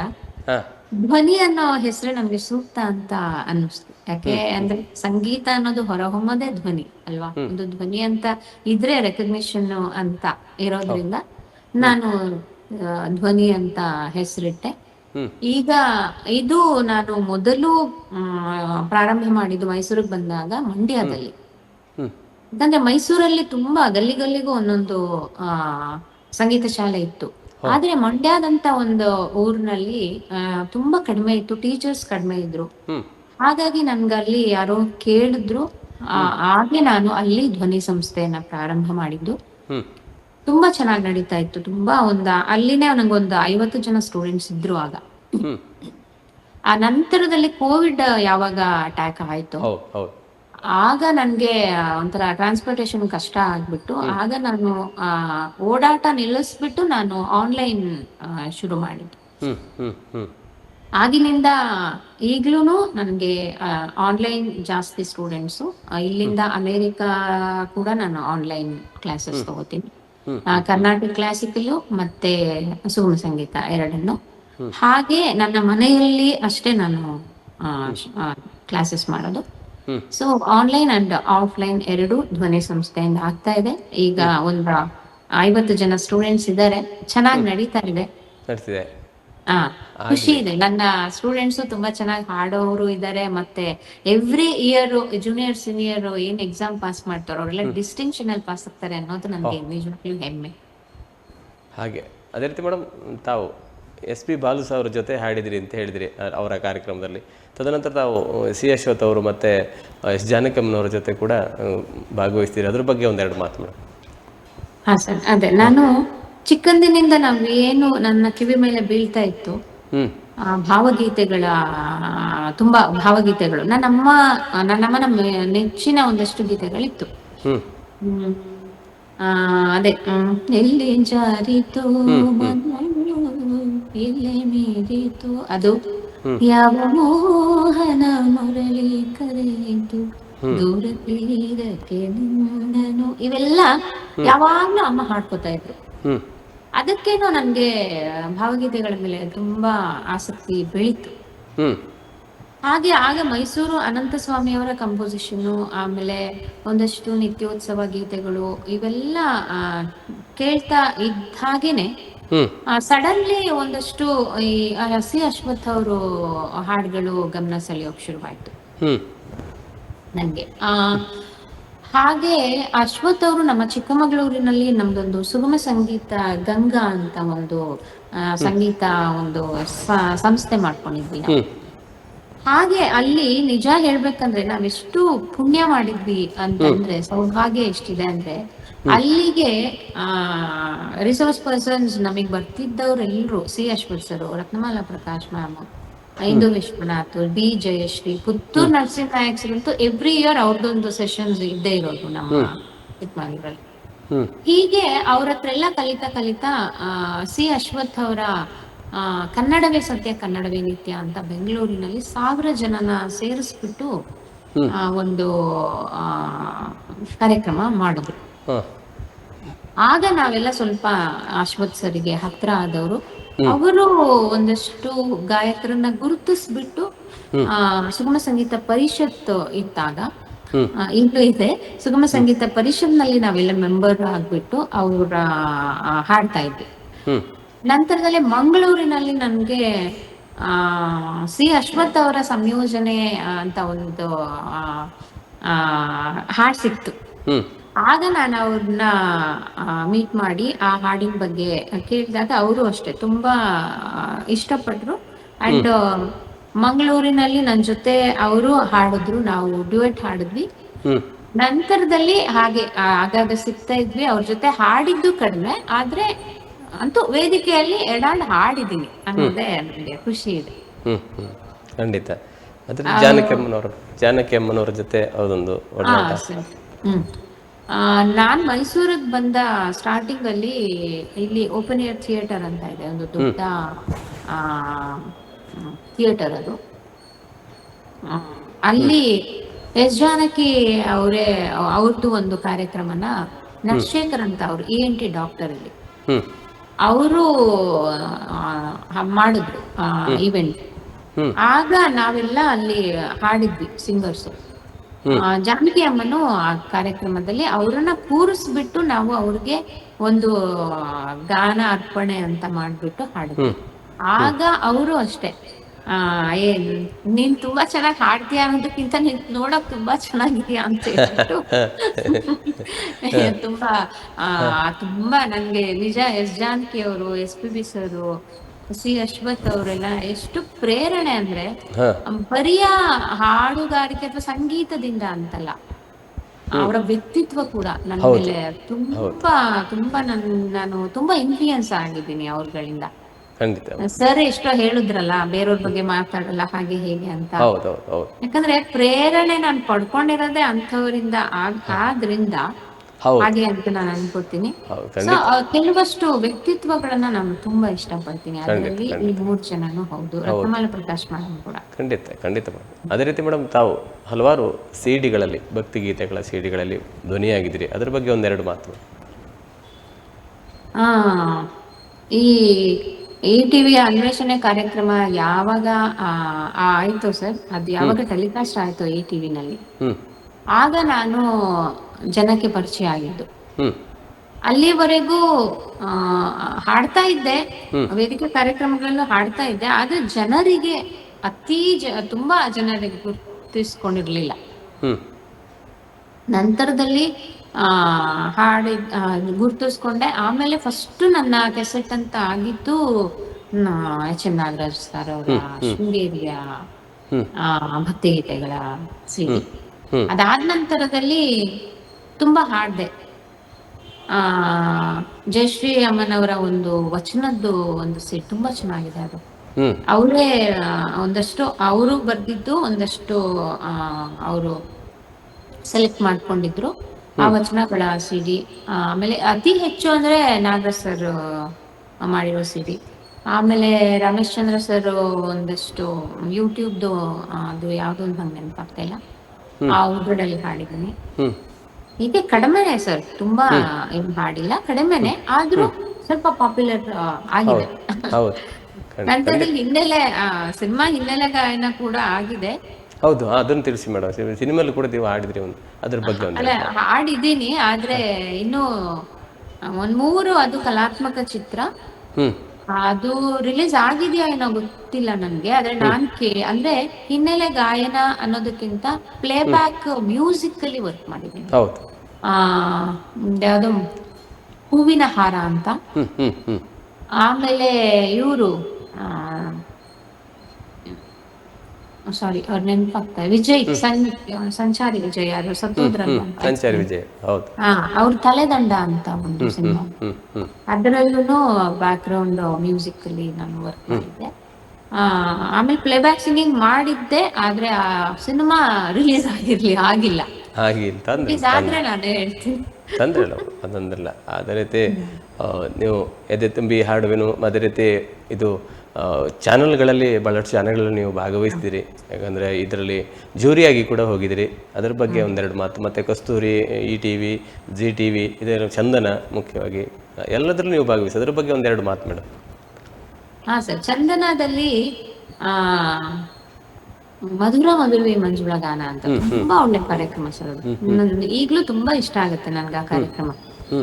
ಧ್ವನಿ ಅನ್ನೋ ಹೆಸರು ನಮ್ಗೆ ಸೂಕ್ತ ಅಂತ ಅನ್ನಿಸ್ತು. ಯಾಕೆ ಅಂದ್ರೆ ಸಂಗೀತ ಅನ್ನೋದು ಹೊರಹೊಮ್ಮದೇ ಧ್ವನಿ ಅಲ್ವಾ. ಒಂದು ಧ್ವನಿ ಅಂತ ಇದ್ರೆ ರೆಕಗ್ನಿಷನ್ ಅಂತ ಇರೋದ್ರಿಂದ ನಾನು ಧ್ವನಿ ಅಂತ ಹೆಸರಿಟ್ಟೆ. ಈಗ ಇದು ನಾನು ಮೊದಲು ಪ್ರಾರಂಭ ಮಾಡಿದ್ದು ಮೈಸೂರಿಗೆ ಬಂದಾಗ ಮಂಡ್ಯದಲ್ಲಿ. ಯಾಕಂದ್ರೆ ಮೈಸೂರಲ್ಲಿ ತುಂಬಾ ಗಲ್ಲಿಗೂ ಒಂದೊಂದು ಸಂಗೀತ ಶಾಲೆ ಇತ್ತು. ಆದ್ರೆ ಮಂಡ್ಯದಂತ ಒಂದು ಊರಿನಲ್ಲಿ ತುಂಬಾ ಕಡಿಮೆ ಇತ್ತು, ಟೀಚರ್ಸ್ ಕಡಿಮೆ ಇದ್ರು. ಹಾಗಾಗಿ ನನ್ಗಲ್ಲಿ ಯಾರೋ ಕೇಳಿದ್ರು, ಹಾಗೆ ನಾನು ಅಲ್ಲಿ ಧ್ವನಿ ಸಂಸ್ಥೆಯನ್ನ ಪ್ರಾರಂಭ ಮಾಡಿದ್ದು. ತುಂಬಾ ಚೆನ್ನಾಗಿ ನಡೀತಾ ಇತ್ತು. ತುಂಬಾ ಅಲ್ಲಿನೇ ನಂಗೊಂದು 50 ಜನ ಸ್ಟೂಡೆಂಟ್ಸ್ ಇದ್ರು ಆಗ. ಆ ನಂತರದಲ್ಲಿ ಕೋವಿಡ್ ಯಾವಾಗ ಅಟ್ಯಾಕ್ ಆಯ್ತು, ಆಗ ನನ್ಗೆ ಒಂಥರ ಟ್ರಾನ್ಸ್ಪೋರ್ಟೇಶನ್ ಕಷ್ಟ ಆಗ್ಬಿಟ್ಟು, ಆಗ ನಾನು ಓಡಾಟ ನಿಲ್ಲಿಸ್ಬಿಟ್ಟು ನಾನು ಆನ್ಲೈನ್ ಶುರು ಮಾಡಿದ್ದು. ಆಗಿನಿಂದ ಈಗ್ಲೂ ನನ್ಗೆ ಆನ್ಲೈನ್ ಜಾಸ್ತಿ ಸ್ಟೂಡೆಂಟ್ಸು. ಇಲ್ಲಿಂದ ಅಮೇರಿಕಾ ಕೂಡ ನಾನು ಆನ್ಲೈನ್ ಕ್ಲಾಸಸ್ ತಗೋತೀನಿ. ಕರ್ನಾಟಕ ಕ್ಲಾಸಿಕಲ್ ಮತ್ತೆ ಸುಗಮ ಸಂಗೀತ ಎರಡನ್ನು. ಹಾಗೆ ನನ್ನ ಮನೆಯಲ್ಲಿ ಅಷ್ಟೇ ನಾನು ಕ್ಲಾಸಸ್ ಮಾಡೋದು. ಸೊ ಆನ್ಲೈನ್ ಅಂಡ್ ಆಫ್ಲೈನ್ ಎರಡು ಧ್ವನಿ ಸಂಸ್ಥೆಯಿಂದ ಆಗ್ತಾ ಇದೆ. ಈಗ ಒಂದು 50 ಜನ ಸ್ಟೂಡೆಂಟ್ಸ್ ಇದ್ದಾರೆ. ಚೆನ್ನಾಗಿ ನಡೀತಾ ಇದೆ. ಖುಷಿ ಇದೆ. ನನ್ನ ಸ್ಟೂಡೆಂಟ್ಸ್ ತುಂಬಾ ಚೆನ್ನಾಗಿ ಹಾಡೋರು ಇದ್ದಾರೆ. ಮತ್ತೆ ಎವ್ರಿ ಇಯರ್ ಜೂನಿಯರ್ ಸೀನಿಯರ್ ಏನ್ ಎಕ್ಸಾಮ್ ಪಾಸ್ ಮಾಡ್ತಾರೋ ಅವರೆಲ್ಲ ಡಿಸ್ಟಿಂಕ್ಷನ್ ಅಲ್ಲಿ ಪಾಸ್ ಆಗ್ತಾರೆ ಅನ್ನೋದು ನನಗೆ ನಿಜವಾಗ್ಲೂ ಹೆಮ್ಮೆ. ಹಾಗೆ ಅದೇ ರೀತಿ ಮೇಡಮ್, ತಾವು ಎಸ್ ಪಿ ಬಾಲು ಅವ್ರ ಜೊತೆ ಹಾಡಿದಿರಿ ಅಂತ ಹೇಳಿದಿರಿ ಅವರ ಕಾರ್ಯಕ್ರಮದಲ್ಲಿ. ತದನಂತರ ತಾವು ಸಿ ಅಶ್ವಥ್ ಅವರು ಮತ್ತು ಎಸ್ ಜಾನಕಮ್ಮನವ್ರ ಜೊತೆ ಕೂಡ ಭಾಗವಹಿಸ್ತೀರಿ. ಅದ್ರ ಬಗ್ಗೆ ಒಂದೆರಡು ಮಾತು ಮೇಡಮ್. ಹಾಂ ಸರ್, ಅದೇ ನಾನು ಚಿಕ್ಕಂದಿನಿಂದ ನಾವು ಏನು ನನ್ನ ಕಿವಿ ಮೇಲೆ ಬೀಳ್ತಾ ಇತ್ತು, ಭಾವಗೀತೆಗಳ ತುಂಬಾ ಭಾವಗೀತೆಗಳು ನನ್ನಮ್ಮನ ನೆಚ್ಚಿನ ಒಂದಷ್ಟು ಗೀತೆಗಳಿತ್ತು. ಅದೇ ಎಲ್ಲಿ ಜಾರಿತು ಎಲ್ಲೆ ಮೀರಿತು, ಅದು ಯಾವ ಮೋಹನ ಮುರಳಿ ಕರೆಯಿತು ದೂರ ತೀರಕ್ಕೆ ನಿನ್ನನು, ಇವೆಲ್ಲ ಯಾವಾಗ್ಲೂ ಅಮ್ಮ ಹಾಡ್ಕೋತಾ ಇದ್ರು. ಅದಕ್ಕೇನೋ ನನ್ಗೆ ಭಾವಗೀತೆಗಳ ಮೇಲೆ ತುಂಬಾ ಆಸಕ್ತಿ ಬೆಳೀತು. ಹಾಗೆ ಆಗ ಮೈಸೂರು ಅನಂತಸ್ವಾಮಿಯವರ ಕಂಪೋಸಿಷನ್, ಆಮೇಲೆ ಒಂದಷ್ಟು ನಿತ್ಯೋತ್ಸವ ಗೀತೆಗಳು ಇವೆಲ್ಲ ಕೇಳ್ತಾ ಇದ್ದ ಹಾಗೇನೆ ಸಡನ್ಲಿ ಒಂದಷ್ಟು ಈ ಸಿ ಅಶ್ವಥ್ ಅವರು ಹಾಡುಗಳು ಗಮನ ಸೆಳೆಯೋಕ್ ಶುರುವಾಯ್ತು ನನ್ಗೆ. ಹಾಗೆ ಅಶ್ವಥ್ ಅವರು ನಮ್ಮ ಚಿಕ್ಕಮಗಳೂರಿನಲ್ಲಿ ನಮ್ದೊಂದು ಸುಗಮ ಸಂಗೀತ ಗಂಗಾ ಅಂತ ಒಂದು ಸಂಗೀತ ಒಂದು ಸಂಸ್ಥೆ ಮಾಡ್ಕೊಂಡಿದ್ವಿ ನಾವು. ಹಾಗೆ ಅಲ್ಲಿ ನಿಜ ಹೇಳ್ಬೇಕಂದ್ರೆ ನಾವೆಷ್ಟು ಪುಣ್ಯ ಮಾಡಿದ್ವಿ ಅಂತಂದ್ರೆ, ಸೌಭಾಗ್ಯ ಎಷ್ಟಿದೆ ಅಂದ್ರೆ, ಅಲ್ಲಿಗೆ ರಿಸೋರ್ಸ್ ಪರ್ಸನ್ಸ್ ನಮಗ್ ಬರ್ತಿದ್ದವ್ರೆಲ್ರು C Ashwath sir, Ratnamala Prakash ma'am, Indu Vishwanath, B Jayashree, Puttur Narasimhanayak sir ಅಂತೂ ಎವ್ರಿ ಇಯರ್ ಅವ್ರದ್ದೊಂದು ಸೆಷನ್ಸ್ ಇದ್ದೇ ಇರೋದು ನಮ್ಮ ಚಿಕ್ಕಮಗಳೂರಲ್ಲಿ. ಹೀಗೆ ಅವ್ರ ಹತ್ರ ಎಲ್ಲ ಕಲಿತಾ ಸಿ ಅಶ್ವಥ್ ಅವರ ಕನ್ನಡವೇ ಸತ್ಯ ಕನ್ನಡವೇ ನಿತ್ಯ ಅಂತ ಬೆಂಗಳೂರಿನಲ್ಲಿ 1000 ಜನನ ಸೇರಿಸ್ಬಿಟ್ಟು ಒಂದು ಕಾರ್ಯಕ್ರಮ ಮಾಡಿದ್ರು. ಆಗ ನಾವೆಲ್ಲ ಸ್ವಲ್ಪ ಅಶ್ವಥ್ ಸರಿಗೆ ಹತ್ರ ಆದವರು. ಅವರು ಒಂದಷ್ಟು ಗಾಯಕರನ್ನ ಗುರುತಿಸ್ಬಿಟ್ಟು ಸುಗಮ ಸಂಗೀತ ಪರಿಷತ್ ಇದ್ದಾಗ, ಈಗಲೂ ಇದೆ, ಸುಗಮ ಸಂಗೀತ ಪರಿಷತ್ನಲ್ಲಿ ನಾವೆಲ್ಲ ಮೆಂಬರ್ ಆಗ್ಬಿಟ್ಟು ಅವ್ರ ಹಾಡ್ತಾ ಇದ್ವಿ. ನಂತರದಲ್ಲಿ ಮಂಗಳೂರಿನಲ್ಲಿ ನನ್ಗೆ ಸಿ ಅಶ್ವಥ್ ಅವರ ಸಂಯೋಜನೆ ಅಂತ ಒಂದು ಹಾಡ್ ಸಿಕ್ತು. ಆಗ ನಾನು ಅವ್ರನ್ನ ಮೀಟ್ ಮಾಡಿ ಆ ಹಾಡಿನ ಬಗ್ಗೆ ಕೇಳಿದಾಗ ಅವರು ಅಷ್ಟೇ ತುಂಬಾ ಇಷ್ಟಪಟ್ರು. ಅಂಡ್ ಮಂಗಳೂರಿನಲ್ಲಿ ನನ್ನ ಜೊತೆ ಅವರು ಹಾಡಿದ್ರು, ನಾವು ಡ್ಯುಯೆಟ್ ಹಾಡಿದ್ವಿ. ನಂತರದಲ್ಲಿ ಹಾಗೆ ಆಗಾಗ ಸಿಗ್ತಾ ಇದ್ವಿ. ಅವ್ರ ಜೊತೆ ಹಾಡಿದ್ದು ಕಡಿಮೆ, ಆದ್ರೆ ಅಂತೂ ವೇದಿಕೆಯಲ್ಲಿ ಎಡಾಡ್ ಹಾಡಿದ್ದೀನಿ ಅನ್ನೋದೇ ನನಗೆ ಖುಷಿ ಇದೆ. ಖಂಡಿತ. ಅದ್ರ ಜಾನಕಿ ಅಮ್ಮನವ್ರ ಜೊತೆ ಅದೊಂದು ನಾನ್ ಮೈಸೂರಿಗೆ ಬಂದ ಸ್ಟಾರ್ಟಿಂಗ್ ಅಲ್ಲಿ ಇಲ್ಲಿ ಓಪನ್ ಏರ್ ಥಿಯೇಟರ್ ಅಂತ ಇದೆ, ಒಂದು ದೊಡ್ಡ ಥಿಯೇಟರ್ ಅದು. ಅಲ್ಲಿ ಎಸ್ ಜಾನಕಿ ಅವ್ರದ್ದು ಒಂದು ಕಾರ್ಯಕ್ರಮನ ನರ್ಶೇಖರ್ ಅಂತ ಅವರು ENT ಡಾಕ್ಟರ್ ಅಲ್ಲಿ ಅವರು ಮಾಡಿದ್ರು ಇವೆಂಟ್. ಆಗ ನಾವೆಲ್ಲ ಅಲ್ಲಿ ಹಾಡಿದ್ವಿ ಸಿಂಗರ್ಸ್. ಜಾನಕಿ ಅಮ್ಮನು ಆ ಕಾರ್ಯಕ್ರಮದಲ್ಲಿ ಅವರನ್ನ ಕೂರಿಸ್ಬಿಟ್ಟು ನಾವು ಅವ್ರಿಗೆ ಒಂದು ಗಾನ ಅರ್ಪಣೆ ಅಂತ ಮಾಡ್ಬಿಟ್ಟು ಹಾಡಿದ್ವಿ. ಆಗ ಅವರು ಅಷ್ಟೇ, ನೀನ್ ತುಂಬಾ ಚೆನ್ನಾಗಿ ಹಾಡ್ತೀಯ ಅನ್ನೋದಕ್ಕಿಂತ ನೀನ್ ನೋಡಕ್ ತುಂಬಾ ಚೆನ್ನಾಗಿದೀಯ ಅಂತ ಹೇಳ್ಬಿಟ್ಟು ತುಂಬಾ ನನ್ಗೆ ನಿಜ ಎಸ್ ಜಾನಕಿ ಅವರು, SPB ಸರ್, ಸಿ ಅಶ್ವಥ್ ಅವರೆಲ್ಲ ಎಷ್ಟು ಪ್ರೇರಣೆ ಅಂದ್ರೆ, ಬರಿಯ ಹಾಡುಗಾರಿಕೆ ಅಥವಾ ಸಂಗೀತದಿಂದ ಅಂತಲ್ಲ, ಅವರ ವ್ಯಕ್ತಿತ್ವ ಕೂಡ ನನ್ನ ಮೇಲೆ ತುಂಬಾ ನಾನು ತುಂಬಾ ಇನ್ಫ್ಲೂಯೆನ್ಸ್ ಆಗಿದ್ದೀನಿ ಅವ್ರಗಳಿಂದ. ಸರ್ ಎಷ್ಟೋ ಹೇಳಿದ್ರಲ್ಲ, ಬೇರೆಯವ್ರ ಬಗ್ಗೆ ಮಾತಾಡಲ್ಲ ಹಾಗೆ ಹೇಗೆ ಅಂತ. ಯಾಕಂದ್ರೆ ಪ್ರೇರಣೆ ನಾನು ಪಡ್ಕೊಂಡಿರೋದೇ ಅಂಥವರಿಂದ ಆದ್ರಿಂದ ಹಾಗೆ ಅಂತ ನಾನು ಅನ್ಕೋತೀನಿ. ಕೆಲವಷ್ಟು ವ್ಯಕ್ತಿತ್ವಗಳನ್ನ ನಾನು ತುಂಬಾ ಇಷ್ಟಪಡ್ತೀನಿ. ಅದರಲ್ಲಿ ಈ 3 ಜನನು ಹೌದು, ರತ್ನಮಾಲಾ ಪ್ರಕಾಶ್ ಮೇಡಮ್ ಕೂಡ. ಖಂಡಿತ ಅದೇ ರೀತಿ ಮೇಡಮ್, ತಾವು ಹಲವಾರು ಸಿಡಿಗಳಲ್ಲಿ, ಭಕ್ತಿ ಗೀತೆಗಳ ಸಿಡಿಗಳಲ್ಲಿ ಧ್ವನಿಯಾಗಿದ್ದೀರಿ. ಅದ್ರ ಬಗ್ಗೆ ಒಂದೆರಡು ಮಾತು. ಈ ಟಿವಿ ಅನ್ವೇಷಣೆ ಕಾರ್ಯಕ್ರಮ ಯಾವಾಗ ಆಯ್ತು ಸರ್, ಅದು ಯಾವಾಗ ಟೆಲಿಕಾಸ್ಟ್ ಆಯ್ತು ಈ ಟಿವಿನಲ್ಲಿ, ಆಗ ನಾನು ಜನಕ್ಕೆ ಪರಿಚಯ ಆಗಿದ್ದು. ಅಲ್ಲಿವರೆಗೂ ಹಾಡ್ತಾ ಇದ್ದೆ, ವೇದಿಕೆ ಕಾರ್ಯಕ್ರಮಗಳಲ್ಲೂ ಹಾಡ್ತಾ ಇದ್ದೆ, ಆದ್ರೆ ಜನರಿಗೆ ತುಂಬಾ ಜನರಿಗೆ ಗುರುತಿಸ್ಕೊಂಡಿರ್ಲಿಲ್ಲ. ನಂತರದಲ್ಲಿ ಗುರ್ತಿಸ್ಕೊಂಡೆ. ಆಮೇಲೆ ಫಸ್ಟ್ ನನ್ನ ಕೆಸೆಟ್ ಅಂತ ಆಗಿದ್ದು ಎಚ್ ಎನ್ ನಾಗರಾಜ್ ಸರ್ ಅವರ ಶೃಂಗೇರಿಯ ಭಕ್ತಿಗೀತೆಗಳ ಸಿಡಿ. ಅದಾದ ನಂತರದಲ್ಲಿ ತುಂಬಾ ಹಾಡ್ದೆ. ಜಯಶ್ರೀ ಅಮ್ಮನವರ ಒಂದು ವಚನದ್ದು ಒಂದು ಸಿಡಿ ತುಂಬಾ ಚೆನ್ನಾಗಿದೆ ಅದು. ಅವರೇ ಒಂದಷ್ಟು ಅವರು ಬರ್ದಿದ್ದು, ಒಂದಷ್ಟು ಅವರು ಸೆಲೆಕ್ಟ್ ಮಾಡ್ಕೊಂಡಿದ್ರು ಆ ವಚನಗಳ ಸಿಡಿ. ಆಮೇಲೆ ಅತಿ ಹೆಚ್ಚು ಅಂದ್ರೆ ನಾಗರಾಜ್ ಸರ್ ಮಾಡಿರೋ ಸಿಡಿ. ಆಮೇಲೆ ರಮೇಶ್ ಚಂದ್ರ ಸರ್ ಒಂದಷ್ಟು ಯೂಟ್ಯೂಬ್ದು ಅದು ಯಾವ್ದು ಅಂತ ನಂಗೆ ನೆನಪಾಗ್ತಾ ಇಲ್ಲ, ಆ ಉಗ್ರಡಲ್ಲಿ ಹಾಡಿದ್ದೀನಿ. ಹೀಗೆ ಕಡಿಮೆನೆ ಸರ್, ತುಂಬಾ ಏನು ಹಾಡಿಲ್ಲ, ಕಡಿಮೆನೆ, ಆದ್ರೂ ಸ್ವಲ್ಪ ಪಾಪ್ಯುಲರ್ ಆಗಿದೆ. ನಂತರದಲ್ಲಿ ಹಿನ್ನೆಲೆ ಸಿನಿಮಾ ಹಿನ್ನೆಲೆ ಗಾಯನ ಕೂಡ ಆಗಿದೆ. ಹೌದು, ಅದನ್ನು ತಿಳಿಸಿ ಮೇಡಮ್. ಸಿನಿಮಾಲ್ಲಿ ಕೂಡ ನೀವು ಹಾಡಿದ್ರಿ ಒಂದು, ಅದ್ರ ಬಗ್ಗೆ ಅಲ್ಲ ಹಾಡಿದ್ದೀನಿ, ಆದ್ರೆ ಇನ್ನು ಒಂದ್ 3 ಅದು ಕಲಾತ್ಮಕ ಚಿತ್ರ. ಅದು ರಿಲೀಸ್ ಆಗಿದೆಯಾ ಏನೋ ಗೊತ್ತಿಲ್ಲ ನನ್ಗೆ. ಆದ್ರೆ ಅಂದ್ರೆ ಹಿನ್ನೆಲೆ ಗಾಯನ ಅನ್ನೋದಕ್ಕಿಂತ ಪ್ಲೇ ಬ್ಯಾಕ್ ಮ್ಯೂಸಿಕ್ ಅಲ್ಲಿ ವರ್ಕ್ ಮಾಡಿದ್ದೀನಿ. ಯಾವ್ದು ಹೂವಿನ ಹಾರ ಅಂತ. ಆಮೇಲೆ ಇವರು ಸಾರಿ ಅವ್ರ ನೆನಪಾಗ್ತಾ ವಿಜಯ್ ಸಂಚಾರಿ ವಿಜಯ್, ಯಾರು ಸತ್ತೋದ್ರಲ್ಲ, ಸಂಚಾರಿ ವಿಜಯ್, ಹೌದು. ಅವ್ರ ತಲೆದಂಡ ಅಂತ ಒಂದು ಸಿನಿಮಾ, ಅದರಲ್ಲೂ ಬ್ಯಾಕ್ ಗ್ರೌಂಡ್ ಮ್ಯೂಸಿಕ್ ಅಲ್ಲಿ ನಾನು ವರ್ಕ್ ಮಾಡಿದ್ದೆ. ಆಮೇಲೆ ಪ್ಲೇ ಬ್ಯಾಕ್ ಸಿಂಗಿಂಗ್ ಮಾಡಿದ್ದೆ, ಆದ್ರೆ ಆ ಸಿನಿಮಾ ರಿಲೀಸ್ ಆಗಿಲ್ಲ. ರಿಲೀಸ್ ಆದ್ರೆ ನಾನೇ ಹೇಳ್ತೀನಿ. ತೊಂದ್ರೆ ಇಲ್ಲ, ಅದೊಂದಿಲ್ಲ. ಅದೇ ರೀತಿ ನೀವು ಎದೆ ತುಂಬಿ ಹಾಡುವೆನು, ಅದೇ ರೀತಿ ಇದು ಚಾನಲ್ಗಳಲ್ಲಿ ಭಾಳಷ್ಟು ಚಾನಲ್ಗಳಲ್ಲಿ ನೀವು ಭಾಗವಹಿಸ್ತೀರಿ. ಯಾಕಂದರೆ ಇದರಲ್ಲಿ ಜೂರಿಯಾಗಿ ಕೂಡ ಹೋಗಿದ್ದೀರಿ. ಅದರ ಬಗ್ಗೆ ಒಂದೆರಡು ಮಾತು. ಮತ್ತು ಕಸ್ತೂರಿ, ETV, ZTV, ಇದರ ಚಂದನ, ಮುಖ್ಯವಾಗಿ ಎಲ್ಲದರಲ್ಲೂ ನೀವು ಭಾಗವಹಿಸಿ, ಅದ್ರ ಬಗ್ಗೆ ಒಂದೆರಡು ಮಾತು ಮೇಡಮ್. ಹಾಂ ಸರ್, ಚಂದನದಲ್ಲಿ ಮಧುರ ಮಧುರವಿ ಮಂಜುಳ ಗಾನ ಅಂತ ತುಂಬಾ ಒಳ್ಳೆ ಕಾರ್ಯಕ್ರಮ ಸರ್. ಅದು ಈಗಲೂ ತುಂಬಾ ಇಷ್ಟ ಆಗುತ್ತೆ ನನ್ಗೆ ಆ ಕಾರ್ಯಕ್ರಮ.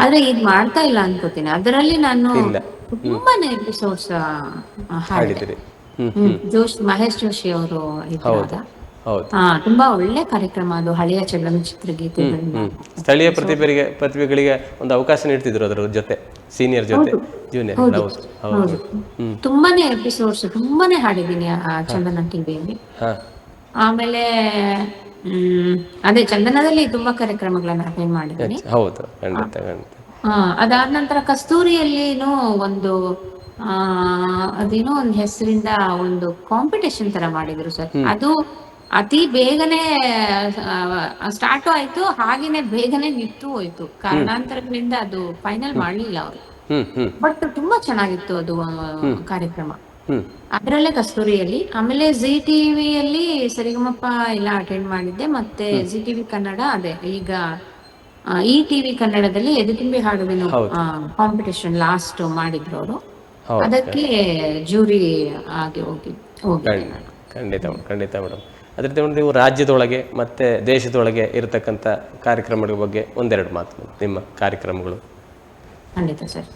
ಆದ್ರೆ ಈಗ ಮಾಡ್ತಾ ಇಲ್ಲ ಅನ್ಕೋತೀನಿ. ಅದರಲ್ಲಿ ನಾನು ತುಂಬಾನೇ ಎಪಿಸೋಡ್ಸ್ ಹಾಡಿದ್ರಿ. ಮಹೇಶ್ ಜೋಶಿ ಅವರು ಇದ್ದಾಗ ತುಂಬಾ ಒಳ್ಳೆ ಕಾರ್ಯಕ್ರಮ ಅದು. ಹಳೆಯ ಚಲನಚಿತ್ರ ಗೀತೆಗಳನ್ನ ಸ್ಥಳೀಯ ಪ್ರತಿಭೆಗಳಿಗೆ ಒಂದು ಅವಕಾಶ ನೀಡ್ತಿದ್ರು, ಅದರ ಜೊತೆ ಸೀನಿಯರ್ ಜೊತೆ ಜೂನಿಯರ್. ತುಂಬಾನೇ ಎಪಿಸೋಡ್ಸ್ ತುಂಬಾನೇ ಹಾಡಿದೀನಿ ಆ ಚಂದನ ಟಿವಿಯಲ್ಲಿ. ಆಮೇಲೆ ಅದೇ ಚಂದನದಲ್ಲಿ ತುಂಬಾ ಕಾರ್ಯಕ್ರಮಗಳನ್ನ ಅಟೆಂಡ್ ಮಾಡಿದ್ದೀನಿ. ಹೌದು, ಖಂಡಿತ ಖಂಡಿತ. ಅದಾದ ನಂತರ ಕಸ್ತೂರಿಯಲ್ಲಿನೂ ಒಂದು ಅದೇನೋ ಒಂದು ಹೆಸರಿಂದ ಒಂದು ಕಾಂಪಿಟೇಷನ್ ತರ ಮಾಡಿದ್ರು ಸರ್. ಅದು ಅತಿ ಬೇಗನೆ ಸ್ಟಾರ್ಟ್ ಆಯ್ತು, ಹಾಗೇನೆ ಬೇಗನೆ ನಿಂತು ಹೋಯ್ತು. ಕಾರಣಾಂತರಗಳಿಂದ ಅದು ಫೈನಲ್ ಮಾಡ್ಲಿಲ್ಲ ಅವರು. ಬಟ್ ತುಂಬಾ ಚೆನ್ನಾಗಿತ್ತು ಅದು ಕಾರ್ಯಕ್ರಮ. ಅದರಲ್ಲೇ ಕಸ್ತೂರಿಯಲ್ಲಿ. ಆಮೇಲೆ ZTVಯಲ್ಲಿ ಸರಿಗಮಪ್ಪ ಎಲ್ಲ ಅಟೆಂಡ್ ಮಾಡಿದ್ದೆ. ಮತ್ತೆ ZTV ಕನ್ನಡ, ಅದೇ ಈಗ ETV ಕನ್ನಡದಲ್ಲಿ ಎದೆ ತುಂಬಿ ಹಾಡುವೆನು ಕಾಂಪಿಟೇಷನ್ ಲಾಸ್ಟ್ ಮಾಡಿದ್ರು ಅವರು. ಅದಕ್ಕೆ ಜೂರಿ ಆಗಿ ಖಂಡಿತ ಮೇಡಮ್. ಅದ್ರ ನೀವು ರಾಜ್ಯದೊಳಗೆ ಮತ್ತೆ ದೇಶದೊಳಗೆ ಇರತಕ್ಕಂಥ ಕಾರ್ಯಕ್ರಮಗಳ ಬಗ್ಗೆ ಒಂದೆರಡು ಮಾತು, ನಿಮ್ಮ ಕಾರ್ಯಕ್ರಮಗಳು. ಖಂಡಿತ ಸರ್.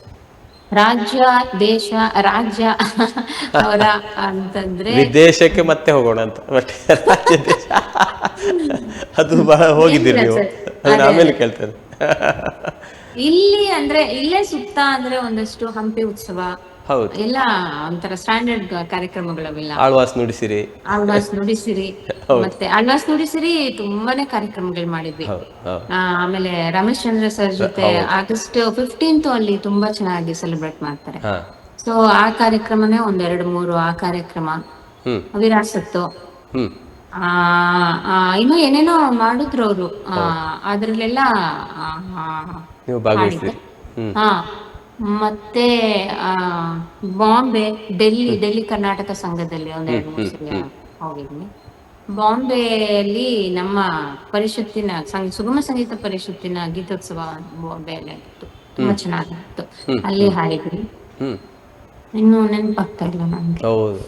ರಾಜ್ಯ ದೇಶ ರಾಜ್ಯ ಅವರ ಅಂತಂದ್ರೆ ವಿದೇಶಕ್ಕೆ ಮತ್ತೆ ಹೋಗೋಣ ಅಂತ, ಬಟ್ ರಾಜ್ಯ ದೇಶ ಅದು ಬಹಳ ಹೋಗಿದ್ದೀರಿ ನೀವು, ಆಮೇಲೆ ಕೇಳ್ತೇನೆ. ಇಲ್ಲಿ ಅಂದ್ರೆ ಇಲ್ಲೇ ಸುತ್ತ ಅಂದ್ರೆ ಒಂದಷ್ಟು ಹಂಪಿ ಉತ್ಸವ ಎಲ್ಲ ಒಂಥರ ಸ್ಟ್ಯಾಂಡರ್ಡ್ ಕಾರ್ಯಕ್ರಮಗಳವೆಲ್ಲ. ಆಳ್ವಾಸ್ ನುಡಿಸಿರಿ ಮತ್ತೆ ಆಳ್ವಾಸ್ ನುಡಿಸಿರಿ ತುಂಬಾನೇ ಕಾರ್ಯಕ್ರಮಗಳು ಮಾಡಿದ್ವಿ. ಆಮೇಲೆ ರಮೇಶ್ ಚಂದ್ರ ಸರ್ ಜೊತೆ ಆಗಸ್ಟ್ 15th ಅಲ್ಲಿ ತುಂಬಾ ಚೆನ್ನಾಗಿ ಸೆಲೆಬ್ರೇಟ್ ಮಾಡ್ತಾರೆ. ಸೊ ಆ ಕಾರ್ಯಕ್ರಮನೇ 2-3 ಆ ಕಾರ್ಯಕ್ರಮ, ವಿರಾಸತ್ತು, ಇನ್ನು ಏನೇನೋ ಮಾಡಿದ್ರು ಅವರು. ಅದ್ರಲ್ಲೆಲ್ಲ ಮತ್ತೆ ಬಾಂಬೆ, ಡೆಲ್ಲಿ ಕರ್ನಾಟಕ ಸಂಘದಲ್ಲಿ 1-2 ಸಲ ಹೋಗಿದ್ವಿ. ಬಾಂಬೆಯಲ್ಲಿ ನಮ್ಮ ಪರಿಷತ್ತಿನ ಸುಗಮ ಸಂಗೀತ ಪರಿಷತ್ತಿನ ಗೀತೋತ್ಸವ ಬಾಂಬೆಯಲ್ಲಿ ಆಗಿತ್ತು. ತುಂಬಾ ಚೆನ್ನಾಗಿತ್ತು, ಅಲ್ಲಿ ಹಾಡಿದ್ವಿ. ಇನ್ನು ನೆನಪಾಗ್ತಾ ಇಲ್ಲ ನನ್ಗೆ. ಹೌದು,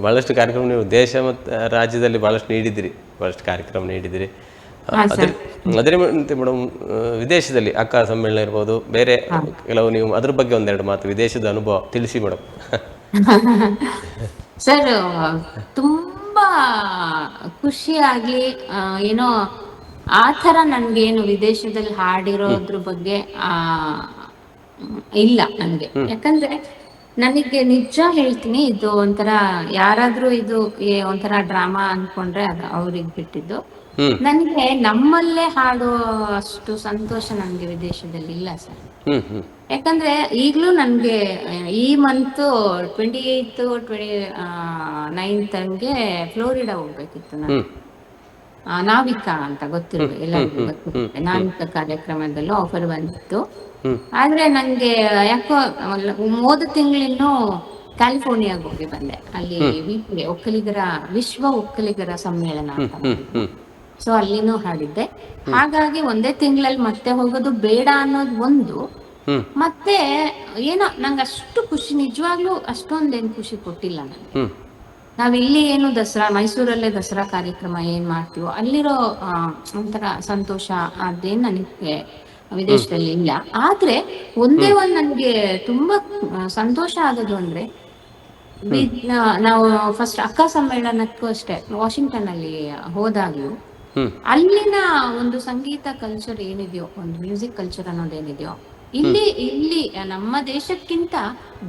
ಬಹಳಷ್ಟು ಕಾರ್ಯಕ್ರಮ ನೀವು ದೇಶ ಮತ್ತು ರಾಜ್ಯದಲ್ಲಿ ಬಹಳಷ್ಟು ಕಾರ್ಯಕ್ರಮ ನೀಡಿದಿರಿ. ಅದೇ ಮೇಡಮ್, ವಿದೇಶದಲ್ಲಿ ಅಕ್ಕ ಸಮ್ಮೇಳನ ಇರ್ಬೋದು, ಬೇರೆ ಕೆಲವು, ನೀವು ಅದ್ರ ಬಗ್ಗೆ ಒಂದೆರಡು ಮಾತು, ವಿದೇಶದ ಅನುಭವ ತಿಳಿಸಿ ಮೇಡಮ್. ಸರ್, ತುಂಬಾ ಖುಷಿಯಾಗಿ ಏನೋ ಆ ಥರ ನನ್ಗೇನು ವಿದೇಶದಲ್ಲಿ ಹಾಡಿರೋದ್ರ ಬಗ್ಗೆ ಇಲ್ಲ ನನಗೆ. ಯಾಕಂದ್ರೆ ನನಗೆ ನಿಜ ಹೇಳ್ತೀನಿ, ಇದು ಒಂಥರ ಯಾರಾದ್ರೂ ಇದು ಒಂಥರ ಡ್ರಾಮಾ ಅನ್ಕೊಂಡ್ರೆ ಅದು ಅವ್ರಿಗೆ ಬಿಟ್ಟಿದ್ದು. ಹ್ಮ್ ನನಗೆ ನಮ್ಮಲ್ಲೇ ಹಾಡೋ ಅಷ್ಟು ಸಂತೋಷ ನನಗೆ ವಿದೇಶದಲ್ಲಿ ಇಲ್ಲ ಸರ್. ಹ್ಮ್ ಹ್ಮ್ ಯಾಕಂದ್ರೆ ಈಗಲೂ ನನಗೆ ಈ ಮಂತ್ 28 29ಗೆ ಫ್ಲೋರಿಡಾ ಹೋಗ್ಬೇಕಿತ್ತು ನಾನು. ಹ್ಮ್ ನಾವಿಕಾ ಅಂತ ಗೊತ್ತಿರುವ ಎಲ್ಲರಿಗೂ ಗೊತ್ತಿರುತ್ತೆ, ನಾವಿಕಾ ಕಾರ್ಯಕ್ರಮದಲ್ಲೂ ಆಫರ್ ಬಂದಿತ್ತು. ಹ್ಮ್ ಆದ್ರೆ ನಂಗೆ ಯಾಕೋ ಹೋದ ತಿಂಗಳಿನ್ನು ಕ್ಯಾಲಿಫೋರ್ನಿಯಾಗ ಹೋಗಿ ಬಂದೆ. ಅಲ್ಲಿ ವಿಶ್ವ ಒಕ್ಕಲಿಗರ ಸಮ್ಮೇಳನ ಅಂತ ಮಾಡಿದ್ರು. ಸೊ ಅಲ್ಲಿನೂ ಹಾಡಿದ್ದೆ. ಹಾಗಾಗಿ ಒಂದೇ ತಿಂಗಳಲ್ಲಿ ಮತ್ತೆ ಹೋಗೋದು ಬೇಡ ಅನ್ನೋದು ಒಂದು. ಹ್ಮ್ ಮತ್ತೆ ಏನೋ ನಂಗೆ ಅಷ್ಟು ಖುಷಿ, ನಿಜವಾಗ್ಲೂ ಅಷ್ಟೊಂದೇನು ಖುಷಿ ಕೊಟ್ಟಿಲ್ಲ ನನಗೆ. ಹ್ಮ್ ನಾವಿಲ್ಲಿ ಏನು ದಸರಾ, ಮೈಸೂರಲ್ಲೇ ದಸರಾ ಕಾರ್ಯಕ್ರಮ ಏನ್ ಮಾಡ್ತೀವೋ ಅಲ್ಲಿರೋ ಒಂಥರ ಸಂತೋಷ ಅದೇನ್ ನನಗೆ ವಿದೇಶದಲ್ಲಿ ಇಲ್ಲ. ಆದ್ರೆ ಒಂದೇ ಒಂದ್ ನನ್ಗೆ ತುಂಬಾ ಸಂತೋಷ ಆಗೋದು ಅಂದ್ರೆ, ನಾವು ಫಸ್ಟ್ ಅಕ್ಕ ಸಮ್ಮೇಳನಕ್ಕೂ ಅಷ್ಟೇ ವಾಷಿಂಗ್ಟನ್ ಅಲ್ಲಿ ಹೋದಾಗ್ಲೂ ಅಲ್ಲಿನ ಒಂದು ಸಂಗೀತ ಕಲ್ಚರ್ ಏನಿದೆಯೋ, ಒಂದು ಮ್ಯೂಸಿಕ್ ಕಲ್ಚರ್ ಅನ್ನೋದೇನಿದೆಯೋ ಇಲ್ಲಿ ನಮ್ಮ ದೇಶಕ್ಕಿಂತ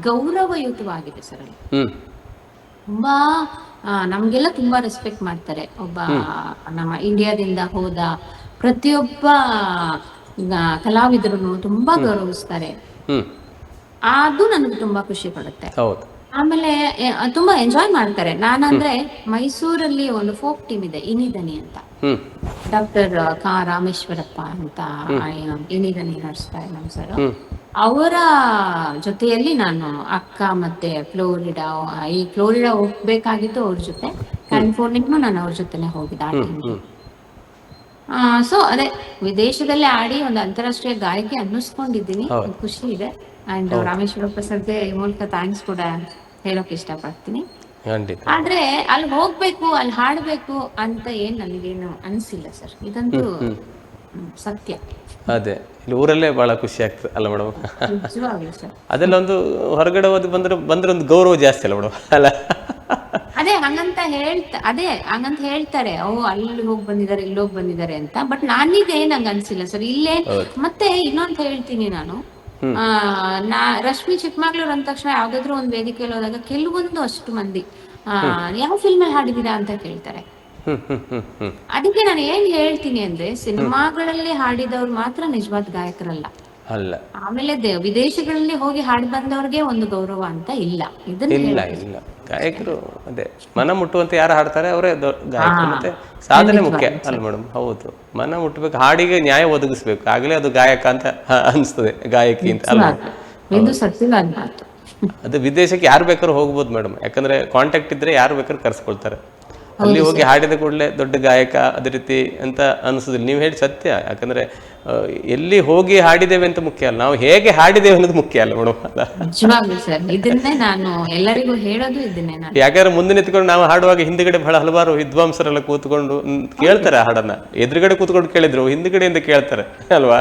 ಗೌರವಯುತವಾಗಿದೆ ಸರ್. ಅಲ್ಲಿ ತುಂಬಾ ನಮ್ಗೆಲ್ಲ ತುಂಬಾ ರೆಸ್ಪೆಕ್ಟ್ ಮಾಡ್ತಾರೆ. ಒಬ್ಬ ನಮ್ಮ ಇಂಡಿಯಾದಿಂದ ಹೋದ ಪ್ರತಿಯೊಬ್ಬ ಕಲಾವಿದರನ್ನು ತುಂಬಾ ಗೌರವಿಸ್ತಾರೆ. ಅದು ನನಗೆ ತುಂಬಾ ಖುಷಿ ಪಡುತ್ತೆ. ಆಮೇಲೆ ತುಂಬಾ ಎಂಜಾಯ್ ಮಾಡ್ತಾರೆ. ನಾನಂದ್ರೆ ಮೈಸೂರಲ್ಲಿ ಒಂದು ಫೋಕ್ ಟೀಮ್ ಇದೆ, ಇನಿದನಿ ಅಂತ, ಡಾಕ್ಟರ್ ರಾಮೇಶ್ವರಪ್ಪ ಅಂತ ಇನಿದನಿ ನಡೆಸ್ತಾರೆ ನಮ್ಮ ಸರ್. ಅವರ ಜೊತೆಯಲ್ಲಿ ನಾನು ಅಕ್ಕ ಮತ್ತೆ ಫ್ಲೋರಿಡಾ ಹೋಗ್ಬೇಕಾಗಿತ್ತು ಅವ್ರ ಜೊತೆ. ಕ್ಯಾಲಿಫೋರ್ನಿಯಾಗೂ ನಾನು ಅವ್ರ ಜೊತೆನೆ ಹೋಗಿದ್ದೆ ಆ ಟೈಮ್ಗೆ. ಸೊ ಅದೇ ವಿದೇಶದಲ್ಲಿ ಆಡಿ ಒಂದು ಅಂತಾರಾಷ್ಟ್ರೀಯ ಗಾಯಕಿ ಅನ್ನಿಸ್ಕೊಂಡಿದ್ದೀನಿ, ಖುಷಿ ಇದೆ. ಅಂಡ್ ರಾಮೇಶ್ವರಪ್ಪ ಸರ್ಗೆ ಈ ಮೂಲಕ ಥ್ಯಾಂಕ್ಸ್ ಕೂಡ ಹೇಳೋಕ್ ಇಷ್ಟಪಡ್ತೀನಿ. ಆದ್ರೆ ಅಲ್ಲಿ ಹೋಗ್ಬೇಕು, ಅಲ್ಲಿ ಹಾಡ್ಬೇಕು ಅಂತ ಏನ್ ನನಗೇನು ಅನ್ಸಿಲ್ಲ ಸರ್, ಇದಂತೂ ಸತ್ಯ. ಅದೇ ಇಲ್ಲಿ ಊರಲ್ಲೇ ಬಹಳ ಖುಷಿ ಆಗ್ತದೆ ಅಲ್ಲ ಮೇಡಮ್? ನಿಜವಾಗ್ಲೂ ಸರ್. ಅದೆಲ್ಲ ಒಂದು ಹೊರಗಡೆ ಓದಿ ಬಂದ್ರೆ ಒಂದು ಗೌರವ ಜಾಸ್ತಿ ಅಲ್ಲ ಮೇಡಮ್? ಅಲ್ಲ ಅದೇ ಹಂಗಂತ ಹೇಳ್ತಾರೆ, ಅಲ್ಲಿ ಹೋಗಿ ಬಂದಿದ್ದಾರೆ, ಇಲ್ಲಿ ಹೋಗಿ ಬಂದಿದ್ದಾರೆ ಅಂತ. ಬಟ್ ನಾನೀಗ ನಂಗೆ ಅನ್ಸಿಲ್ಲ ಸರ್ ಇಲ್ಲೇ. ಮತ್ತೆ ಇನ್ನೊಂದು ಹೇಳ್ತೀನಿ ನಾನು, ರಶ್ಮಿ ಚಿಕ್ಕಮಗಳೂರು ಅಂದ ತಕ್ಷಣ ಯಾವ್ದಾದ್ರು ಒಂದು ವೇದಿಕೆಯಲ್ಲಿ ಹೋದಾಗ ಕೆಲವೊಂದು ಅಷ್ಟು ಮಂದಿ ಯಾವ ಫಿಲ್ಮ್ ಅಲ್ಲಿ ಹಾಡಿದೀರಾ ಅಂತ ಕೇಳ್ತಾರೆ. ಅದಕ್ಕೆ ನಾನು ಏನ್ ಹೇಳ್ತೀನಿ ಅಂದ್ರೆ, ಸಿನಿಮಾಗಳಲ್ಲಿ ಹಾಡಿದವ್ರು ಮಾತ್ರ ನಿಜವಾದ ಗಾಯಕರಲ್ಲ. ಆಮೇಲೆ ವಿದೇಶಗಳಲ್ಲಿ ಹೋಗಿ ಹಾಡಿ ಬಂದವ್ರಿಗೆ ಒಂದು ಗೌರವ ಅಂತ ಇಲ್ಲ. ಇಲ್ಲ ಗಾಯಕರು ಅದೇ ಮನ ಮುಟ್ಟುವಂತೆ ಯಾರು ಹಾಡ್ತಾರೆ ಅವರೇ ಗಾಯಕರು. ಮತ್ತೆ ಸಾಧನೆ ಮುಖ್ಯ ಅಲ್ಲ ಮೇಡಮ್? ಹೌದು, ಮನ ಮುಟ್ಟಬೇಕು, ಹಾಡಿಗೆ ನ್ಯಾಯ ಒದಗಿಸ್ಬೇಕು, ಆಗ್ಲೇ ಅದು ಗಾಯಕ ಅಂತ ಅನ್ಸ್ತದೆ, ಗಾಯಕಿ ಅಂತ ಅಲ್ಲ. ಅದು ವಿದೇಶಕ್ಕೆ ಯಾರು ಬೇಕಾದ್ರೂ ಹೋಗ್ಬೋದು ಮೇಡಮ್, ಯಾಕಂದ್ರೆ ಕಾಂಟ್ಯಾಕ್ಟ್ ಇದ್ರೆ ಯಾರು ಬೇಕಾದ್ರೂ ಕರ್ಸ್ಕೊಳ್ತಾರೆ. ಅಲ್ಲಿ ಹೋಗಿ ಹಾಡಿದ ಕೂಡಲೇ ದೊಡ್ಡ ಗಾಯಕ ಅದೇ ರೀತಿ ಅಂತ ಅನಿಸೋದಿಲ್ಲ. ನೀವು ಹೇಳಿ ಸತ್ಯ. ಯಾಕಂದ್ರೆ ಎಲ್ಲಿ ಹೋಗಿ ಹಾಡಿದ್ದೇವೆ ಅಂತ ಮುಖ್ಯ ಅಲ್ಲ, ನಾವು ಹೇಗೆ ಹಾಡಿದ್ದೇವೆ ಅನ್ನೋದು ಮುಖ್ಯ ಅಲ್ಲ ಮೇಡಮ್? ಯಾಕಂದ್ರೆ ಮುಂದೆ ನಿಂತ್ಕೊಂಡು ನಾವು ಹಾಡುವಾಗ ಹಿಂದ್ಗಡೆ ಬಹಳ ಹಲವಾರು ವಿದ್ವಾಂಸರೆಲ್ಲ ಕೂತ್ಕೊಂಡು ಕೇಳ್ತಾರೆ ಹಾಡನ್ನ. ಎದುರುಗಡೆ ಕೂತ್ಕೊಂಡು ಕೇಳಿದ್ರು, ಹಿಂದ್ಗಡೆಯಿಂದ ಕೇಳ್ತಾರೆ ಅಲ್ವಾ?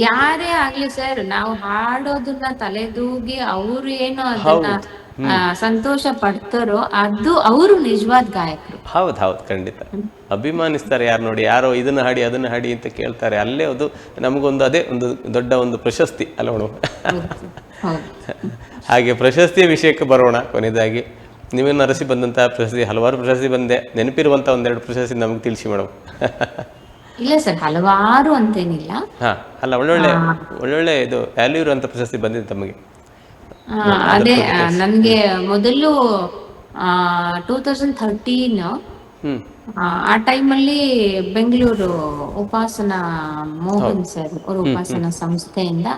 ಯಾರೇ ಆಗ್ಲಿ ಸರ್, ನಾವು ಹಾಡೋದನ್ನ ತಲೆದೂಗಿ ಅವ್ರು ಏನೋ ಅದನ್ನ ಸಂತೋಷ ಪಡ್ತಾರೋ ಅದು ಅವರು ನಿಜವಾದ ಗಾಯಕರು. ಹೌದು ಖಂಡಿತ ಅಭಿಮಾನಿಸ್ತಾರೆ. ಯಾರು ನೋಡಿ, ಯಾರೋ ಇದನ್ನ ಹಾಡಿ ಅದನ್ನ ಹಾಡಿ ಅಂತ ಕೇಳ್ತಾರೆ, ಅಲ್ಲೇ ಅದು ನಮಗೊಂದು ಅದೇ ಒಂದು ದೊಡ್ಡ ಒಂದು ಪ್ರಶಸ್ತಿ ಅಲ್ಲ ಮೇಡಮ್? ಹಾಗೆ ಪ್ರಶಸ್ತಿಯ ವಿಷಯಕ್ಕೆ ಬರೋಣ. ಕೊನೆಯದಾಗಿ ನೀವೇನು ಅರಸಿ ಬಂದಂತಹ ಪ್ರಶಸ್ತಿ, ಹಲವಾರು ಪ್ರಶಸ್ತಿ ಬಂದೆ, ನೆನಪಿರುವಂತ ಒಂದೆರಡು ಪ್ರಶಸ್ತಿ ನಮ್ಗೆ ತಿಳಿಸಿ ಮೇಡಮ್. ಇಲ್ಲ ಸರ್, ಹಲವಾರು ಅಂತೇನಿಲ್ಲ. ಅಲ್ಲ, ಒಳ್ಳೊಳ್ಳೆ ಇದು ವ್ಯಾಲ್ಯೂ ಇರುವಂತ ಪ್ರಶಸ್ತಿ ಬಂದಿದೆ ತಮಗೆ? ಅದೇ ನನ್ಗೆ ಮೊದಲು 2013 ಆ ಟೈಮಲ್ಲಿ ಬೆಂಗಳೂರು ಉಪಾಸನಾ ಮೋಹನ್ ಸರ್ ಅವರು ಉಪಾಸನಾ ಸಂಸ್ಥೆಯಿಂದ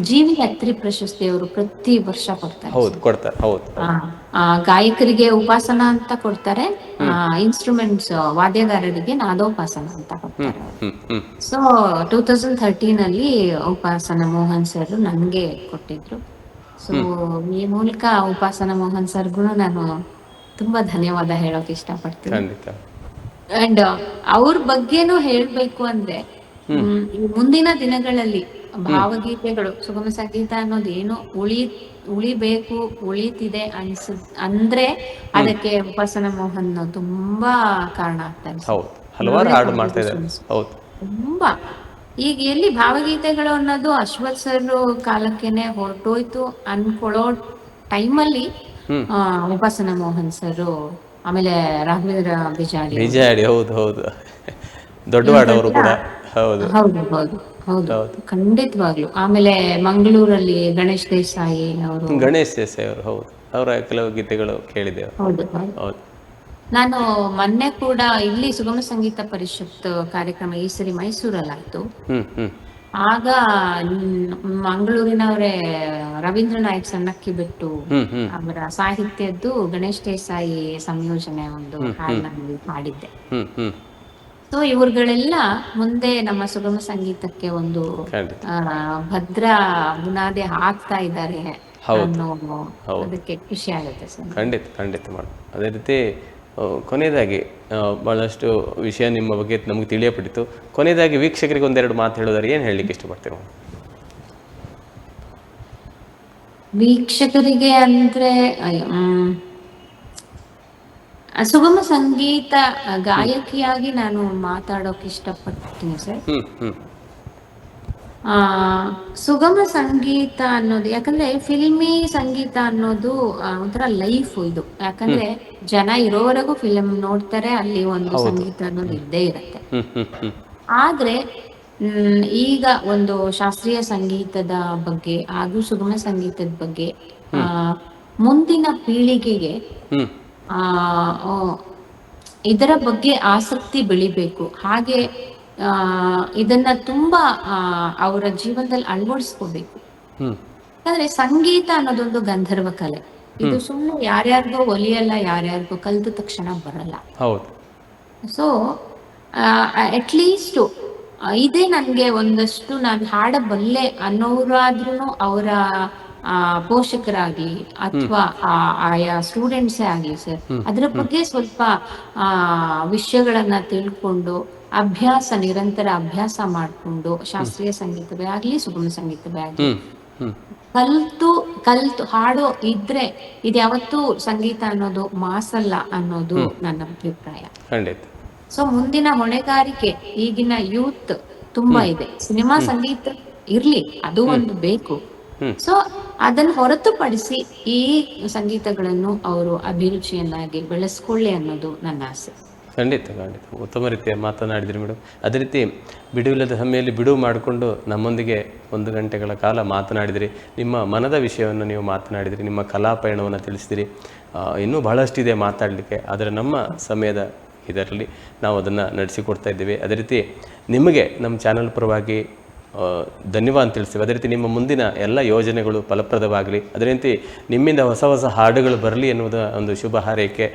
ಜೀವಿ ಅತ್ರಿ ಪ್ರಶಸ್ತಿ ಅವರು ಪ್ರತಿ ವರ್ಷ ಕೊಡ್ತಾರೆ. ಗಾಯಕರಿಗೆ ಉಪಾಸನ ಅಂತ ಕೊಡ್ತಾರೆ, ಇನ್ಸ್ಟ್ರೂಮೆಂಟ್ಸ್ ವಾದ್ಯಗಾರರಿಗೆ ನಾದೋಪಾಸನ ಅಂತ ಕೊಡ್ತಾರೆ. ಸೊ 2013 ಅಲ್ಲಿ ಉಪಾಸನ ಮೋಹನ್ ಸರ್ ನನ್ಗೆ ಕೊಟ್ಟಿದ್ರು. ಸೊ ಈ ಮೂಲಕ ಉಪಾಸನ ಮೋಹನ್ ಸರ್ಗೂ ನಾನು ತುಂಬಾ ಧನ್ಯವಾದ ಹೇಳೋಕ್ ಇಷ್ಟಪಡ್ತೀನಿ. ಅಂಡ್ ಅವ್ರ ಬಗ್ಗೆನೂ ಹೇಳ್ಬೇಕು ಅಂದ್ರೆ, ಮುಂದಿನ ದಿನಗಳಲ್ಲಿ ಭಾವಗೀತೆಗಳು, ಸುಗಮ ಸಂಗೀತ ಅನ್ನೋದೇನು ಉಳಿಬೇಕು, ಉಳಿತಿದೆ ಅಂದ್ರೆ ಅದಕ್ಕೆ ಉಪಾಸನ ಮೋಹನ್ ತುಂಬಾ ಕಾರಣ ಆಗ್ತಾರೆ. ಹಲವಾರು ಹಾಡು ಮಾಡ್ತಾ ಇದ್ದಾರೆ. ತುಂಬಾ ಈಗ ಎಲ್ಲಿ ಭಾವಗೀತೆಗಳು ಅನ್ನೋದು ಅಶ್ವಥ್ ಸರ್ ಕಾಲಕ್ಕೆನೆ ಹೊರಟೋಯ್ತು ಅನ್ಕೊಳ್ಳೋ ಟೈಮಲ್ಲಿ ಉಪಾಸನಾ ಮೋಹನ್ ಸರ್, ಆಮೇಲೆ ರಾಘವೇಂದ್ರ ಬಿಜಾಡಿ, ಬಿಜಾಡಿ, ಹೌದು ಹೌದು, ದೊಡ್ಡವಾಡವರು ಕೂಡ, ಹೌದು ಹೌದು ಹೌದು ಹೌದು ಖಂಡಿತವಾಗ್ಲು. ಆಮೇಲೆ ಮಂಗಳೂರಲ್ಲಿ ಗಣೇಶ್ ದೇಸಾಯಿ ಅವರು, ಗಣೇಶ್ ದೇಸಾಯಿ ಅವರು, ಹೌದು, ಅವರ ಕೆಲವು ಗೀತೆಗಳು ಕೇಳಿದ್ದೇವೆ. ಹೌದು ಹೌದು. ನಾನು ಮೊನ್ನೆ ಕೂಡ ಇಲ್ಲಿ ಸುಗಮ ಸಂಗೀತ ಪರಿಷತ್ ಕಾರ್ಯಕ್ರಮ ಈ ಸರಿ ಮೈಸೂರಲ್ಲಾಯ್ತು. ಆಗ ಮಂಗಳೂರಿನವರೇ ರವೀಂದ್ರ ನಾಯಕ್ ಸಣ್ಣಕ್ಕಿ ಬಿಟ್ಟು ಅವರ ಸಾಹಿತ್ಯದ್ದು ಗಣೇಶ್ ದೇಸಾಯಿ ಸಂಯೋಜನೆ ಒಂದು ಹಾಡಿನಲ್ಲಿ ಹಾಡಿದ್ದೆ. ಸೊ ಇವ್ರುಗಳೆಲ್ಲ ಮುಂದೆ ನಮ್ಮ ಸುಗಮ ಸಂಗೀತಕ್ಕೆ ಒಂದು ಭದ್ರ ಬುನಾದಿ ಹಾಕ್ತಾ ಇದ್ದಾರೆ ಅನ್ನೋ ಅದಕ್ಕೆ ಖುಷಿ ಆಗುತ್ತೆ ಸರ್. ಖಂಡಿತ ಖಂಡಿತ ಮೇಡಮ್. ಅದೇ ರೀತಿ ಕೊನೆಯದಾಗಿ ಭಾಳಷ್ಟು ವಿಷಯ ನಿಮ್ಮ ಬಗ್ಗೆ ನಮಗೆ ತಿಳಿಯಪಟ್ಟಿತ್ತು. ಕೊನೆಯದಾಗಿ ವೀಕ್ಷಕರಿಗೆ ಒಂದೆರಡು ಮಾತು ಹೇಳೋದಾರೆ ಏನು ಹೇಳಲಿಕ್ಕೆ ಇಷ್ಟಪಡ್ತೀವಿ? ವೀಕ್ಷಕರಿಗೆ ಅಂದ್ರೆ ಸುಗಮ ಸಂಗೀತ ಗಾಯಕಿಯಾಗಿ ನಾನು ಮಾತಾಡೋಕೆ ಇಷ್ಟಪಡ್ತೀನಿ ಸರ್. ಸುಗಮ ಸಂಗೀತ ಅನ್ನೋದು ಯಾಕಂದ್ರೆ ಫಿಲ್ಮಿ ಸಂಗೀತ ಅನ್ನೋದು ಒಂಥರ ಲೈಫ್ ಇದು. ಯಾಕಂದ್ರೆ ಜನ ಇರೋವರೆಗೂ ಫಿಲ್ಮ್ ನೋಡ್ತಾರೆ, ಅಲ್ಲಿ ಒಂದು ಸಂಗೀತ ಅನ್ನೋದು ಇದ್ದೇ ಇರುತ್ತೆ. ಆದ್ರೆ ಈಗ ಒಂದು ಶಾಸ್ತ್ರೀಯ ಸಂಗೀತದ ಬಗ್ಗೆ ಹಾಗೂ ಸುಗಮ ಸಂಗೀತದ ಬಗ್ಗೆ ಮುಂದಿನ ಪೀಳಿಗೆಗೆ ಇದರ ಬಗ್ಗೆ ಆಸಕ್ತಿ ಬೆಳಿಬೇಕು. ಹಾಗೆ ಇದನ್ನ ತುಂಬಾ ಅವರ ಜೀವನದಲ್ಲಿ ಅಳವಡಿಸ್ಕೋಬೇಕು. ಯಾಕಂದ್ರೆ ಸಂಗೀತ ಅನ್ನೋದೊಂದು ಗಂಧರ್ವ ಕಲೆ. ಇದು ಸುಮ್ಮನೆ ಯಾರ್ಯಾರಿಗೋ ಒಲಿಯಲ್ಲ, ಯಾರ್ಯಾರಿಗೋ ಕಲ್ತ ತಕ್ಷಣ ಬರಲ್ಲ. ಸೊ ಅಟ್ಲೀಸ್ಟ್ ಇದೇ ನನ್ಗೆ ಒಂದಷ್ಟು ನಾನು ಹಾಡಬಲ್ಲೆ ಅನ್ನೋರಾದ್ರೂ ಅವರ ಪೋಷಕರಾಗ್ಲಿ ಅಥವಾ ಆಯಾ ಸ್ಟೂಡೆಂಟ್ಸೇ ಆಗ್ಲಿ ಸರ್, ಅದ್ರ ಬಗ್ಗೆ ಸ್ವಲ್ಪ ವಿಷಯಗಳನ್ನ ತಿಳ್ಕೊಂಡು ನಿರಂತರ ಅಭ್ಯಾಸ ಮಾಡ್ಕೊಂಡು ಶಾಸ್ತ್ರೀಯ ಸಂಗೀತವೇ ಆಗ್ಲಿ ಸುಗಮ ಸಂಗೀತವೇ ಆಗ್ಲಿ ಕಲ್ತು ಹಾಡೋ ಇದ್ರೆ ಇದ್ಯಾವತ್ತೂ ಸಂಗೀತ ಅನ್ನೋದು ಮಾಸಲ್ಲ ಅನ್ನೋದು ನನ್ನ ಅಭಿಪ್ರಾಯ. ಸೊ ಮುಂದಿನ ಹೊಣೆಗಾರಿಕೆ ಈಗಿನ ಯೂತ್ ತುಂಬಾ ಇದೆ. ಸಿನಿಮಾ ಸಂಗೀತ ಇರ್ಲಿ, ಅದು ಒಂದು ಬೇಕು. ಸೊ ಅದನ್ನು ಹೊರತುಪಡಿಸಿ ಈ ಸಂಗೀತಗಳನ್ನು ಅವರು ಅಭಿರುಚಿಯನ್ನಾಗಿ ಬೆಳೆಸ್ಕೊಳ್ಳಿ ಅನ್ನೋದು ನನ್ನ ಆಸೆ. ಖಂಡಿತ ಖಂಡಿತ ಉತ್ತಮ ರೀತಿಯ ಮಾತನಾಡಿದ್ರಿ ಮೇಡಮ್. ಅದೇ ರೀತಿ ಬಿಡುವಿಲ್ಲದ ಸಮಯದಲ್ಲಿ ಬಿಡುವು ಮಾಡಿಕೊಂಡು ನಮ್ಮೊಂದಿಗೆ 1 ಗಂಟೆಗಳ ಕಾಲ ಮಾತನಾಡಿದಿರಿ. ನಿಮ್ಮ ಮನದ ವಿಷಯವನ್ನು ನೀವು ಮಾತನಾಡಿದಿರಿ, ನಿಮ್ಮ ಕಲಾ ಪಯಣವನ್ನು ತಿಳಿಸಿದಿರಿ. ಇನ್ನೂ ಬಹಳಷ್ಟಿದೆ ಮಾತಾಡಲಿಕ್ಕೆ, ಆದರೆ ನಮ್ಮ ಸಮಯದ ಇದರಲ್ಲಿ ನಾವು ಅದನ್ನು ನಡೆಸಿಕೊಡ್ತಾ ಇದ್ದೀವಿ. ಅದೇ ರೀತಿ ನಿಮಗೆ ನಮ್ಮ ಚಾನಲ್ ಪರವಾಗಿ ಧನ್ಯವಾದ ತಿಳಿಸ್ತೀವಿ. ಅದೇ ರೀತಿ ನಿಮ್ಮ ಮುಂದಿನ ಎಲ್ಲ ಯೋಜನೆಗಳು ಫಲಪ್ರದವಾಗಲಿ, ಅದೇ ರೀತಿ ನಿಮ್ಮಿಂದ ಹೊಸ ಹೊಸ ಹಾಡುಗಳು ಬರಲಿ ಎನ್ನುವುದ ಒಂದು ಶುಭ ಹಾರೈಕೆ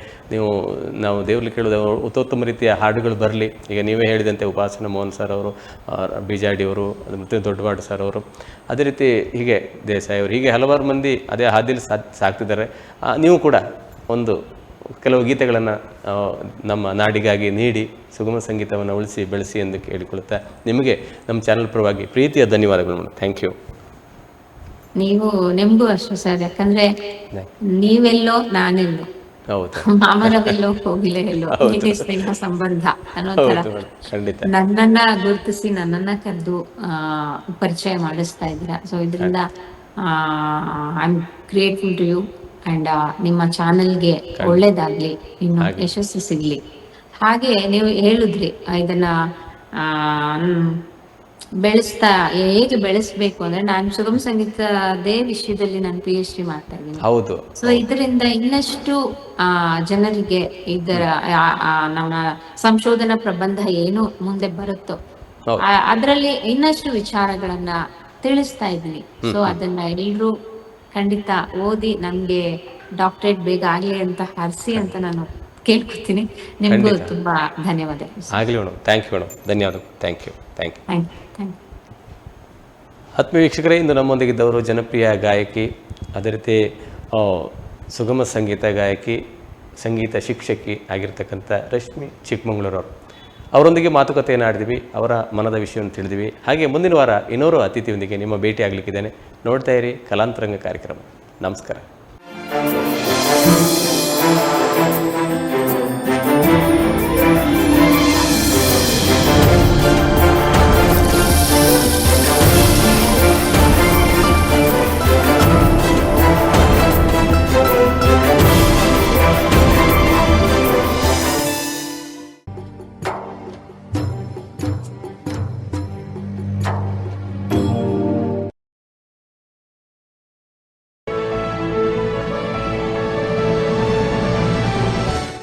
ನಾವು ದೇವರಲ್ಲಿ ಕೇಳೋದು. ಉತ್ತಮ ರೀತಿಯ ಹಾಡುಗಳು ಬರಲಿ. ಈಗ ನೀವೇ ಹೇಳಿದಂತೆ ಉಪಾಸನಾ ಮೋಹನ್ ಸರ್ ಅವರು, ಬಿಜಾಡಿಯವರು, ಮತ್ತು ದೊಡ್ಡವಾಡ ಸರ್ ಅವರು, ಅದೇ ರೀತಿ ಹೀಗೆ ದೇಸಾಯಿ ಅವರು, ಹೀಗೆ ಹಲವಾರು ಮಂದಿ ಅದೇ ಹಾದಿಯಲ್ಲಿ ಸಾಕ್ತಿದ್ದಾರೆ. ನೀವು ಕೂಡ ಕೆಲವು ಗೀತೆಗಳನ್ನು ನಮ್ಮ ನಾಡಿಗಾಗಿ ನೀಡಿ ಸುಗಮ ಸಂಗೀತವನ್ನು ಉಳಿಸಿ ಬೆಳೆಸಿ ಎಂದು ಕೇಳಿಕೊಳ್ಳುತ್ತಾ ನಿಮಗೆ ನಮ್ಮ ಚಾನಲ್ ಪರವಾಗಿ ಪ್ರೀತಿಯ ಧನ್ಯವಾದಗಳು. Thank you. ನಿಮಗೂ ಅಷ್ಟೇ ಸರ್. ಯಾಕಂದ್ರೆ ನೀವೆಲ್ಲೋ ನಾನೆಲ್ಲೋ, ಮಾಮರವೆಲ್ಲೋ ಹೋಗಿಲೆ ಎಲ್ಲೋ, ಹೀಗೆ ಸ್ನೇಹ ಸಂಬಂಧ ಅನ್ನೋ ತರ ನನ್ನನ್ನ ಗುರುತಿಸಿ ನನ್ನನ್ನ ಕರೆದು ಪರಿಚಯ ಮಾಡಿಸ್ತಾ ಇದ್ದೀರಾ. ಸೊ ಇದರಿಂದ I am grateful to you. And ನಿಮ್ಮ ಚಾನೆಲ್ಗೆ ಒಳ್ಳೇದಾಗ್ಲಿ, ಇನ್ನು ಯಶಸ್ಸು ಸಿಗ್ಲಿ. ಹಾಗೆ ನೀವು ಹೇಳಿದ್ರಿ ಇದನ್ನ ಹೇಗೆ ಬೆಳೆಸ್ಬೇಕು ಅಂದ್ರೆ, ನಾನು ಸುಗಮ ಸಂಗೀತದೇ ವಿಷಯದಲ್ಲಿ ನಾನು PhD ಮಾಡ್ತಾ ಇದ್ದೀನಿ. ಸೊ ಇದರಿಂದ ಇನ್ನಷ್ಟು ಜನರಿಗೆ ಇದರ ನಮ್ಮ ಸಂಶೋಧನಾ ಪ್ರಬಂಧ ಏನು ಮುಂದೆ ಬರುತ್ತೋ ಅದರಲ್ಲಿ ಇನ್ನಷ್ಟು ವಿಚಾರಗಳನ್ನ ತಿಳಿಸ್ತಾ ಇದ್ದೀನಿ. ಸೊ ಅದನ್ನ ಎಲ್ರು ಖಂಡಿತ ಓದಿ ನಮ್ಗೆ ಡಾಕ್ಟರೇಟ್ ಬೇಗ ಆಗ್ಲಿ ಅಂತ ಹರಿಸಿ ಅಂತ ನಾನು ಕೇಳ್ಕೊತೀನಿ. ನಿಮ್ಗೂ ತುಂಬಾ ಧನ್ಯವಾದ. ಆಗಲಿ ಮೇಡಮ್. Thank you madam. ಧನ್ಯವಾದಗಳು. Thank you. ಆತ್ಮೀಯ ವೀಕ್ಷಕರೇ, ಇಂದು ನಮ್ಮೊಂದಿಗಿದ್ದವರು ಜನಪ್ರಿಯ ಗಾಯಕಿ, ಅದೇ ರೀತಿ ಸುಗಮ ಸಂಗೀತ ಗಾಯಕಿ, ಸಂಗೀತ ಶಿಕ್ಷಕಿ ಆಗಿರ್ತಕ್ಕಂಥ ರಶ್ಮಿ ಚಿಕ್ಕಮಗಳೂರವರು. ಅವರೊಂದಿಗೆ ಮಾತುಕತೆಯನ್ನು ಆಡಿದ್ವಿ, ಅವರ ಮನದ ವಿಷಯವನ್ನು ತಿಳಿದ್ವಿ. ಹಾಗೆ ಮುಂದಿನ ವಾರ ಇನ್ನೋರು ಅತಿಥಿಯೊಂದಿಗೆ ನಿಮ್ಮ ಭೇಟಿ ಆಗಲಿಕ್ಕಿದ್ದೇನೆ. ನೋಡ್ತಾ ಇರಿ ಕಲಾಂತರಂಗ ಕಾರ್ಯಕ್ರಮ. ನಮಸ್ಕಾರ.